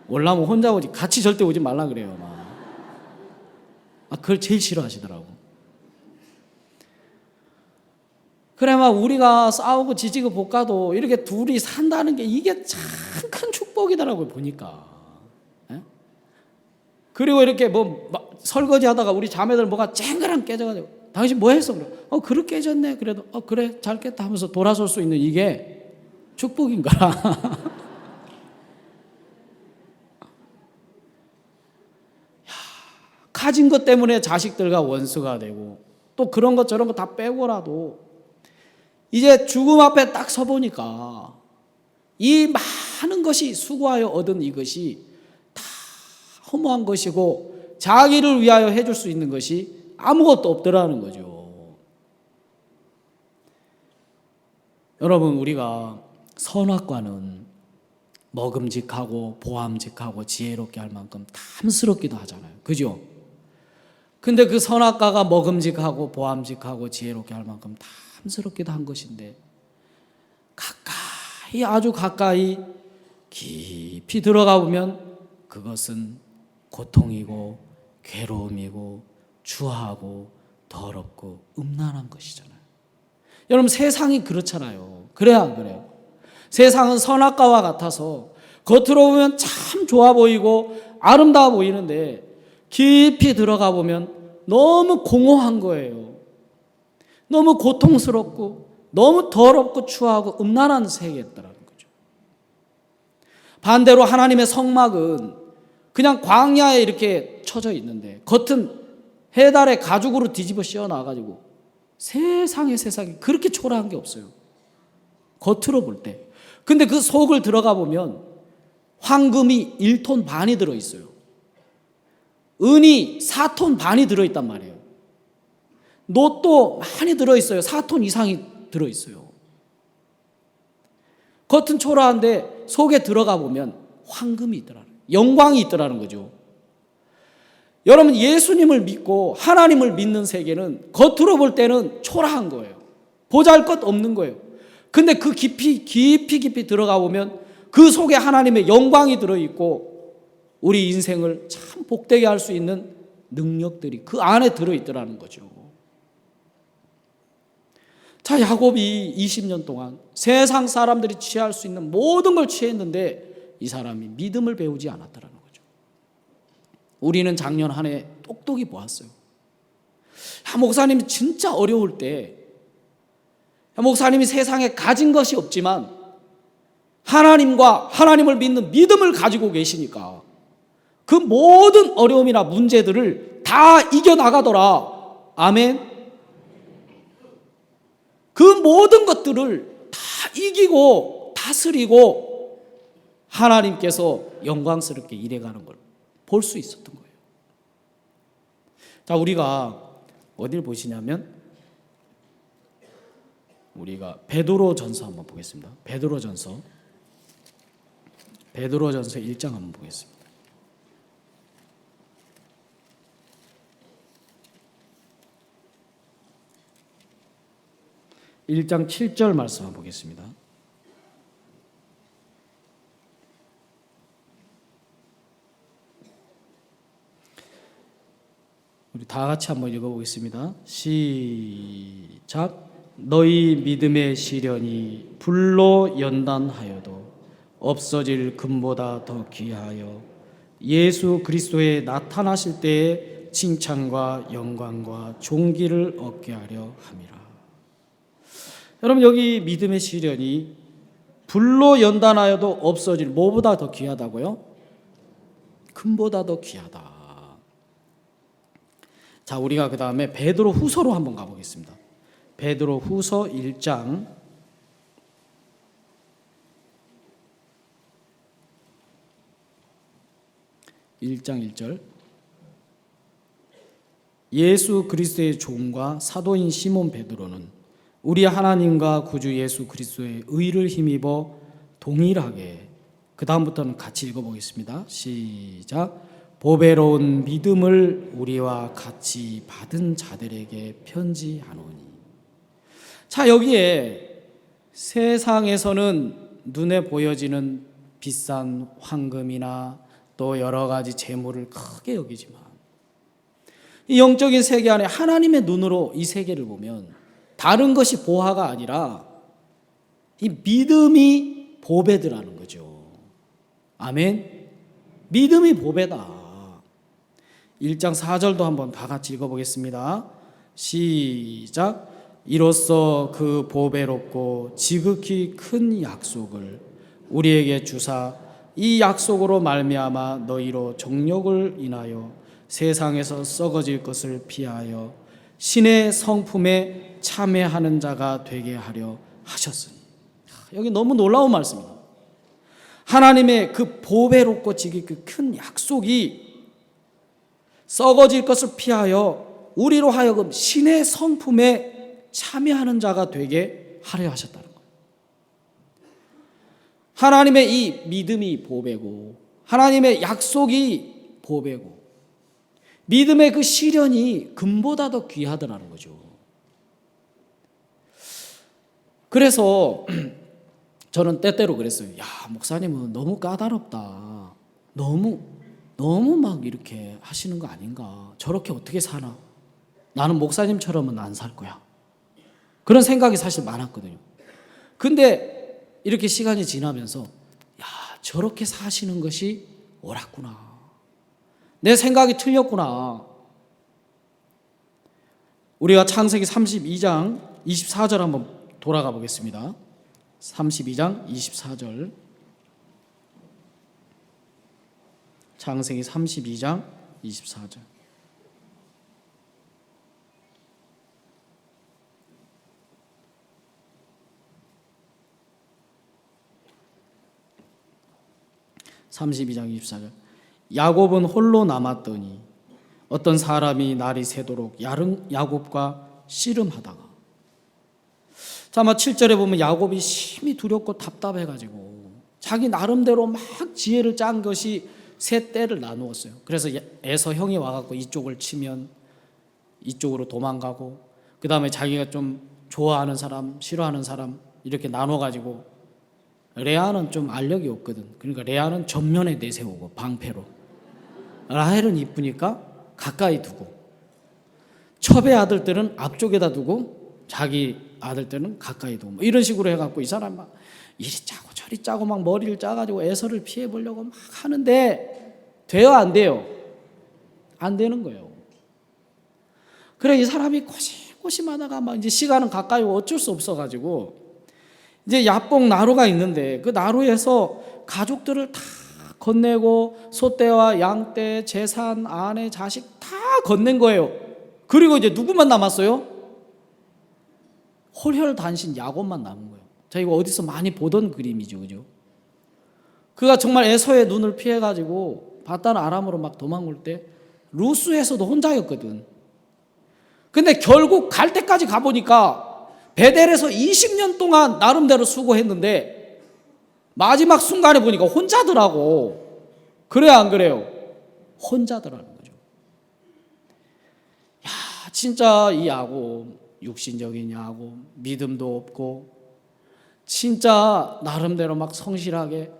올라면 혼자 오지 같이 절대 오지 말라 그래요. 막. 그걸 제일 싫어하시더라고. 그래 막 우리가 싸우고 지지고 볶아도 이렇게 둘이 산다는 게 이게 참 큰 축복이더라고요, 보니까. 예? 그리고 이렇게 뭐 설거지 하다가 우리 자매들 뭐가 쨍그랑 깨져가지고 당신 뭐 했어? 그래. 그릇 깨졌네. 그래도 그래 잘 깼다 하면서 돌아설 수 있는 이게 축복인가? 가진 것 때문에 자식들과 원수가 되고 또 그런 것 저런 거 다 빼고라도 이제 죽음 앞에 딱 서보니까 이 많은 것이 수고하여 얻은 이것이 다 허무한 것이고 자기를 위하여 해줄 수 있는 것이 아무것도 없더라는 거죠. 여러분, 우리가 선악과는 먹음직하고 보암직하고 지혜롭게 할 만큼 탐스럽기도 하잖아요. 그죠? 근데 그 선악과가 먹음직하고 보암직하고 지혜롭게 할 만큼 탐스럽기도 한 것인데 가까이 아주 가까이 깊이 들어가 보면 그것은 고통이고 괴로움이고 추하고 더럽고 음란한 것이잖아요. 여러분, 세상이 그렇잖아요. 그래야 안 그래요? 세상은 선악과와 같아서 겉으로 보면 참 좋아 보이고 아름다워 보이는데 깊이 들어가 보면 너무 공허한 거예요. 너무 고통스럽고 너무 더럽고 추하고 음란한 세계였다라는 거죠. 반대로 하나님의 성막은 그냥 광야에 이렇게 쳐져 있는데 겉은 해달의 가죽으로 뒤집어 씌워놔가지고 세상에 그렇게 초라한 게 없어요. 겉으로 볼 때. 근데 그 속을 들어가 보면 황금이 1톤 반이 들어있어요. 은이 4톤 반이 들어있단 말이에요. 놋도 많이 들어있어요. 4톤 이상이 들어있어요. 겉은 초라한데 속에 들어가 보면 황금이 있더라는 거예요. 영광이 있더라는 거죠. 여러분, 예수님을 믿고 하나님을 믿는 세계는 겉으로 볼 때는 초라한 거예요. 보잘것없는 거예요. 근데 그 깊이 들어가 보면 그 속에 하나님의 영광이 들어있고 우리 인생을 참 복되게 할 수 있는 능력들이 그 안에 들어있더라는 거죠. 자, 야곱이 20년 동안 세상 사람들이 취할 수 있는 모든 걸 취했는데 이 사람이 믿음을 배우지 않았더라는 거죠. 우리는 작년 한 해 똑똑히 보았어요. 목사님이 진짜 어려울 때 목사님이 세상에 가진 것이 없지만 하나님과 하나님을 믿는 믿음을 가지고 계시니까 그 모든 어려움이나 문제들을 다 이겨나가더라. 아멘. 그 모든 것들을 다 이기고 다스리고 하나님께서 영광스럽게 일해가는 걸 볼 수 있었던 거예요. 자, 우리가 어딜 보시냐면 우리가 베드로전서 한번 보겠습니다. 베드로전서 1장 한번 보겠습니다. (1장 7절) 말씀 한번 보겠습니다. 우리 다 같이 한번 읽어보겠습니다. 시작. 너희 믿음의 시련이 불로 연단하여도 없어질 금보다 더 귀하여 예수 그리스도에 나타나실 때에 칭찬과 영광과 존귀를 얻게 하려 함이라. 여러분, 여기 믿음의 시련이 불로 연단하여도 없어질 뭐보다 더 귀하다고요? 금보다 더 귀하다. 자, 우리가 그 다음에 베드로 후서로 한번 가보겠습니다. 베드로 후서 1장 1절. 예수 그리스도의 종과 사도인 시몬 베드로는 우리 하나님과 구주 예수 그리스도의 의를 힘입어 동일하게, 그 다음부터는 같이 읽어보겠습니다. 시작. 보배로운 믿음을 우리와 같이 받은 자들에게 편지하노니. 자, 여기에 세상에서는 눈에 보여지는 비싼 황금이나 또 여러 가지 재물을 크게 여기지만 이 영적인 세계 안에 하나님의 눈으로 이 세계를 보면 다른 것이 보화가 아니라 이 믿음이 보배더라는 거죠. 아멘. 믿음이 보배다. 1장 4절도 한번 다 같이 읽어보겠습니다. 시작. 이로써 그 보배롭고 지극히 큰 약속을 우리에게 주사 이 약속으로 말미암아 너희로 정욕을 인하여 세상에서 썩어질 것을 피하여 신의 성품에 참여하는 자가 되게 하려 하셨으니. 여기 너무 놀라운 말씀입니다. 하나님의 그 보배롭고 지극히 큰 약속이 썩어질 것을 피하여 우리로 하여금 신의 성품에 참여하는 자가 되게 하려 하셨다는 거예요. 하나님의 이 믿음이 보배고 하나님의 약속이 보배고 믿음의 그 시련이 금보다 더 귀하더라는 거죠. 그래서 저는 때때로 그랬어요. 야, 목사님은 너무 까다롭다. 너무 막 이렇게 하시는 거 아닌가. 저렇게 어떻게 사나. 나는 목사님처럼은 안 살 거야. 그런 생각이 사실 많았거든요. 근데 이렇게 시간이 지나면서 야, 저렇게 사시는 것이 옳았구나. 내 생각이 틀렸구나. 우리가 창세기 32장 24절 한번 돌아가 보겠습니다. 32장 24절. 창세기 32장 24절. 야곱은 홀로 남았더니 어떤 사람이 날이 새도록 야곱과 씨름하다가. 자, 아마 7절에 보면 야곱이 심히 두렵고 답답해가지고 자기 나름대로 막 지혜를 짠 것이 세 떼를 나누었어요. 그래서 에서 형이 와갖고 이쪽을 치면 이쪽으로 도망가고, 그 다음에 자기가 좀 좋아하는 사람, 싫어하는 사람 이렇게 나눠가지고, 레아는 좀 알력이 없거든. 그러니까 레아는 전면에 내세우고 방패로, 라헬은 이쁘니까 가까이 두고, 첩의 아들들은 앞쪽에다 두고 자기 아들들은 가까이 두고, 뭐 이런 식으로 해갖고 이 사람 막 이리 짜고 저리 짜고 막 머리를 짜가지고 에서를 피해 보려고 막 하는데 돼요, 안 돼요? 안 되는 거예요. 그래 이 사람이 고심하다가 막 이제 시간은 가까이 오고 어쩔 수 없어가지고 이제 야복 나루가 있는데 그 나루에서 가족들을 다 건네고 소떼와 양떼, 재산, 아내, 자식 다 건넨 거예요. 그리고 이제 누구만 남았어요? 홀혈단신 야곱만 남은 거예요. 자, 이거 어디서 많이 보던 그림이죠, 그죠? 그가 정말 에서의 눈을 피해가지고 바단 아람으로 막 도망올 때 루스에서도 혼자였거든. 근데 결국 갈 때까지 가보니까 베델에서 20년 동안 나름대로 수고했는데 마지막 순간에 보니까 혼자더라고. 그래요, 안 그래요? 혼자더라는 거죠. 야, 진짜 이 야곱, 육신적인 야곱, 믿음도 없고 진짜 나름대로 막 성실하게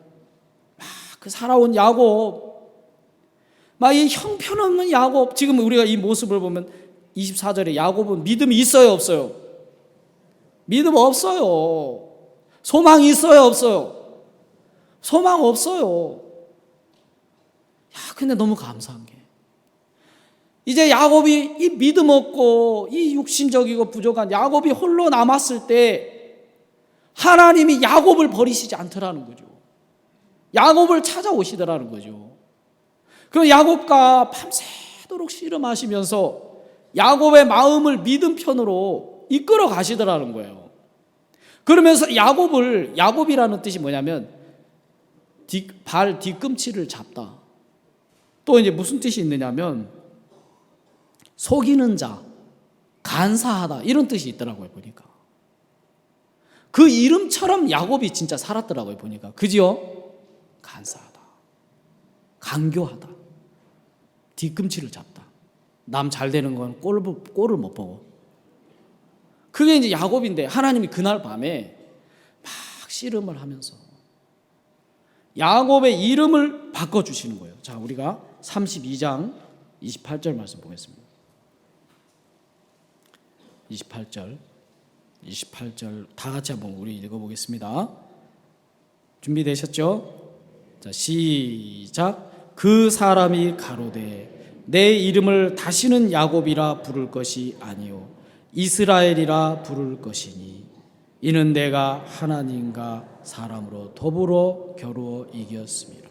막 그 살아온 야곱, 막 이 형편없는 야곱. 지금 우리가 이 모습을 보면 24절에 야곱은 믿음이 있어요, 없어요? 믿음 없어요. 소망 있어요, 없어요? 소망 없어요. 야, 근데 너무 감사한 게 이제 야곱이 이 믿음 없고 이 육신적이고 부족한 야곱이 홀로 남았을 때 하나님이 야곱을 버리시지 않더라는 거죠. 야곱을 찾아오시더라는 거죠. 그럼 야곱과 밤새도록 씨름하시면서 야곱의 마음을 믿음 편으로 이끌어 가시더라는 거예요. 그러면서 야곱이라는 뜻이 뭐냐면 발 뒤꿈치를 잡다. 또 이제 무슨 뜻이 있느냐면 속이는 자, 간사하다, 이런 뜻이 있더라고요, 보니까. 그 이름처럼 야곱이 진짜 살았더라고요, 보니까. 그지요? 간사하다, 간교하다, 뒤꿈치를 잡다. 남 잘 되는 건 꼴을 못 보고. 그게 이제 야곱인데 하나님이 그날 밤에 막 씨름을 하면서 야곱의 이름을 바꿔주시는 거예요. 자, 우리가 32장 28절 말씀 보겠습니다. 28절 다 같이 한번 우리 읽어보겠습니다. 준비되셨죠? 자, 시작. 그 사람이 가로되 내 이름을 다시는 야곱이라 부를 것이 아니요 이스라엘이라 부를 것이니 이는 내가 하나님과 사람으로 더불어 겨루어 이겼습니다.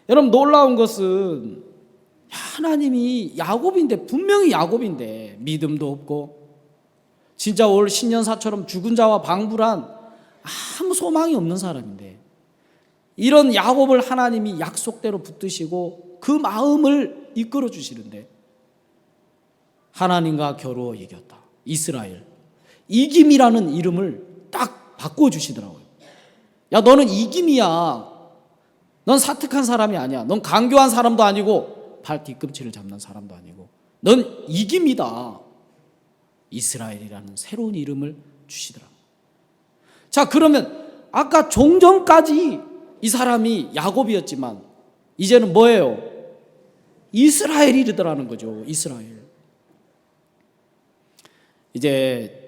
여러분, 놀라운 것은 하나님이 야곱인데, 분명히 야곱인데 믿음도 없고 진짜 올 신년사처럼 죽은 자와 방불한 아무 소망이 없는 사람인데, 이런 야곱을 하나님이 약속대로 붙드시고 그 마음을 이끌어 주시는데 하나님과 겨루어 이겼다. 이스라엘, 이김이라는 이름을 딱 바꿔주시더라고요. 야, 너는 이김이야. 넌 사특한 사람이 아니야. 넌 강교한 사람도 아니고 팔 뒤꿈치를 잡는 사람도 아니고 넌 이김이다. 이스라엘이라는 새로운 이름을 주시더라고요. 자, 그러면 아까 종전까지 이 사람이 야곱이었지만 이제는 뭐예요? 이스라엘이더라는 거죠. 이스라엘. 이제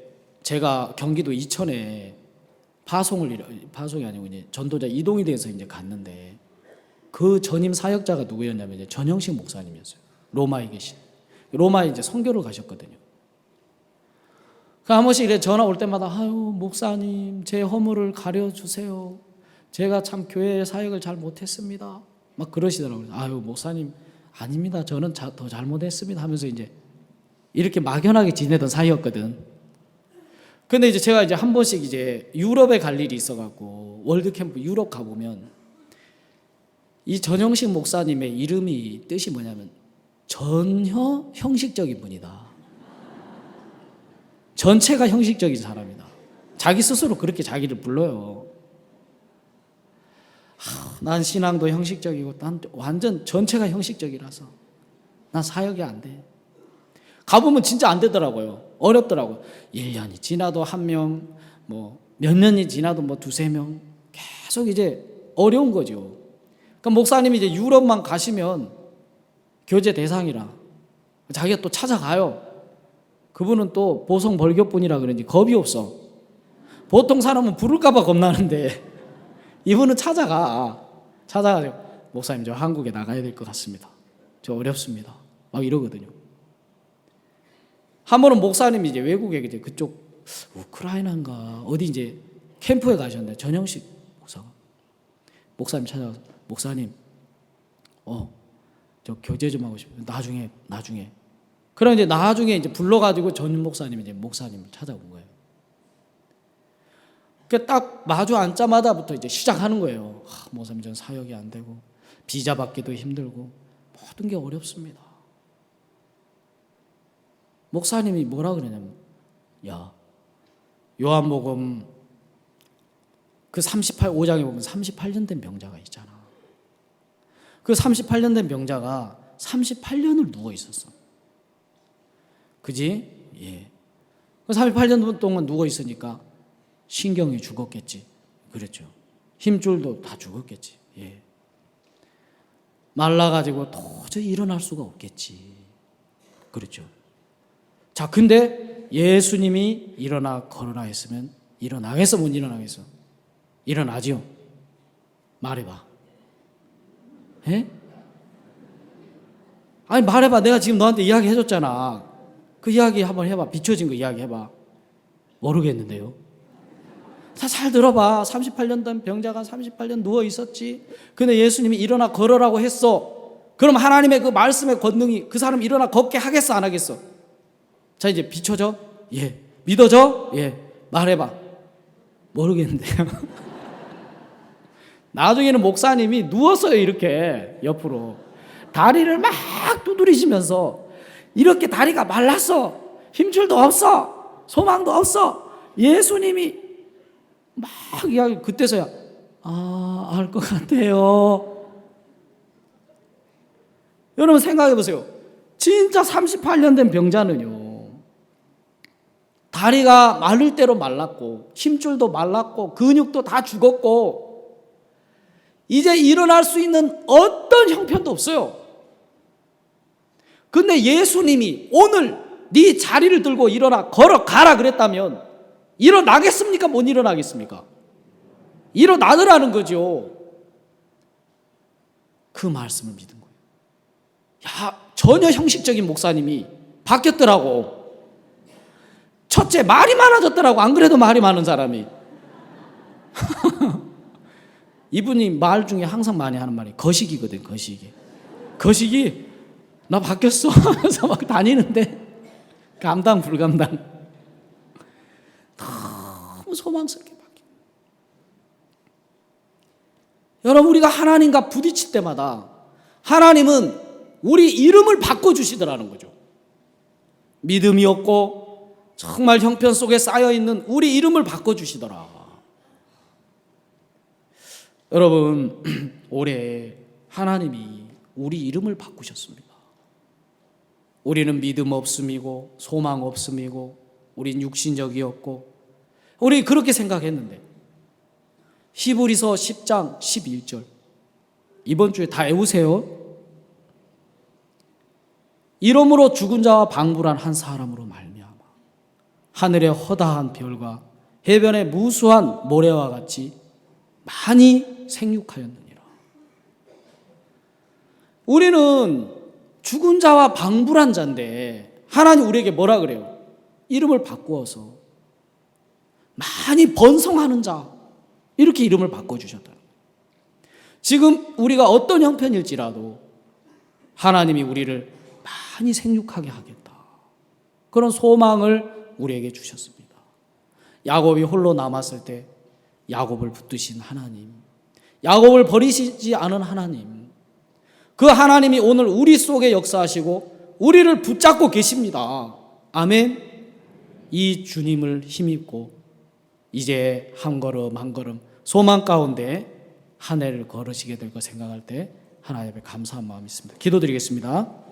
제가 경기도 이천에 파송이 아니고 이제 전도자 이동이 돼서 이제 갔는데, 그 전임 사역자가 누구였냐면 이제 전영식 목사님이었어요. 로마에 계신. 로마에 이제 선교를 가셨거든요. 한 번씩 이래 전화 올 때마다 아유, 목사님 제 허물을 가려주세요. 제가 참 교회 사역을 잘 못했습니다. 막 그러시더라고요. 아유, 목사님 아닙니다. 저는 더 잘못했습니다 하면서 이제 이렇게 막연하게 지내던 사이였거든. 근데 이제 제가 이제 한 번씩 이제 유럽에 갈 일이 있어갖고 월드캠프 유럽 가보면 이 전영식 목사님의 이름이 뜻이 뭐냐면 전혀 형식적인 분이다. 전체가 형식적인 사람이다. 자기 스스로 그렇게 자기를 불러요. 난 신앙도 형식적이고 난 완전 전체가 형식적이라서 난 사역이 안 돼. 가보면 진짜 안 되더라고요. 어렵더라고요. 1년이 지나도 1명, 뭐 몇 년이 지나도 뭐 2-3명, 계속 이제 어려운 거죠. 그러니까 목사님이 이제 유럽만 가시면 교제 대상이라 자기가 또 찾아가요. 그분은 또 보성 벌교뿐이라 그런지 겁이 없어. 보통 사람은 부를까봐 겁나는데 이분은 찾아가지고 목사님 저 한국에 나가야 될 것 같습니다. 저 어렵습니다. 막 이러거든요. 한 번은 목사님이 이제 외국에 이제 그쪽 우크라이나인가 어디 이제 캠프에 가셨는데 전영식 목사가 목사님 찾아가서 목사님 저 교제 좀 하고 싶어요. 나중에. 그럼 이제 나중에 이제 불러가지고 전 목사님이 이제 목사님을 찾아온 거예요. 그 딱 마주 앉자마자부터 이제 시작하는 거예요. 목사님 전 사역이 안 되고 비자 받기도 힘들고 모든 게 어렵습니다. 목사님이 뭐라 그러냐면, 야, 요한복음 그 5장에 보면 38년 된 병자가 있잖아. 그 38년 된 병자가 38년을 누워 있었어. 그지? 예. 그 38년 동안 누워 있으니까 신경이 죽었겠지. 그랬죠. 힘줄도 다 죽었겠지. 예. 말라가지고 도저히 일어날 수가 없겠지. 그렇죠. 자, 근데 예수님이 일어나 걸어라 했으면 일어나겠어, 못 일어나겠어? 일어나지요. 말해봐. 예? 아니, 말해봐. 내가 지금 너한테 이야기 해줬잖아. 그 이야기 한번 해봐. 비춰진 거 이야기 해봐. 모르겠는데요. 잘 들어봐. 38년 된 병자가 38년 누워 있었지. 근데 예수님이 일어나 걸으라고 했어. 그럼 하나님의 그 말씀의 권능이 그 사람 일어나 걷게 하겠어, 안 하겠어? 자, 이제 비춰져? 예. 믿어져? 예. 말해봐. 모르겠는데요. 나중에는 목사님이 누웠어요. 이렇게 옆으로 다리를 막 두드리시면서 이렇게 다리가 말랐어. 힘줄도 없어. 소망도 없어. 예수님이 막 이야기, 그때서야 알 것 같아요. 여러분 생각해 보세요. 진짜 38년 된 병자는요, 다리가 마를 대로 말랐고 힘줄도 말랐고 근육도 다 죽었고 이제 일어날 수 있는 어떤 형편도 없어요. 근데 예수님이 오늘 네 자리를 들고 일어나 걸어가라 그랬다면 일어나겠습니까? 못 일어나겠습니까? 일어나더라는 거죠. 그 말씀을 믿은 거예요. 야, 전혀 형식적인 목사님이 바뀌었더라고. 첫째, 말이 많아졌더라고. 안 그래도 말이 많은 사람이. 이분이 말 중에 항상 많이 하는 말이 거시기거든. 거시기 나 바뀌었어 하면서 막 다니는데 감당 불감당. 너무 소망스럽게 바뀌어. 여러분, 우리가 하나님과 부딪힐 때마다 하나님은 우리 이름을 바꿔주시더라는 거죠. 믿음이 없고 정말 형편 속에 쌓여있는 우리 이름을 바꿔주시더라. 여러분, 올해 하나님이 우리 이름을 바꾸셨습니다. 우리는 믿음 없음이고 소망 없음이고 우린 육신적이었고 우리 그렇게 생각했는데 히브리서 10장 11절 이번 주에 다 외우세요. 이러므로 죽은 자와 방불한 한 사람으로 말미암아 하늘의 허다한 별과 해변의 무수한 모래와 같이 많이 생육하였느니라. 우리는 죽은 자와 방불한 자인데 하나님 우리에게 뭐라 그래요? 이름을 바꾸어서 많이 번성하는 자, 이렇게 이름을 바꿔주셨다. 지금 우리가 어떤 형편일지라도 하나님이 우리를 많이 생육하게 하겠다, 그런 소망을 우리에게 주셨습니다. 야곱이 홀로 남았을 때 야곱을 붙드신 하나님, 야곱을 버리시지 않은 하나님, 그 하나님이 오늘 우리 속에 역사하시고 우리를 붙잡고 계십니다. 아멘. 이 주님을 힘입고 이제 한 걸음 한 걸음 소망 가운데 한 해를 걸으시게 될 거 생각할 때 하나님 앞에 감사한 마음이 있습니다. 기도드리겠습니다.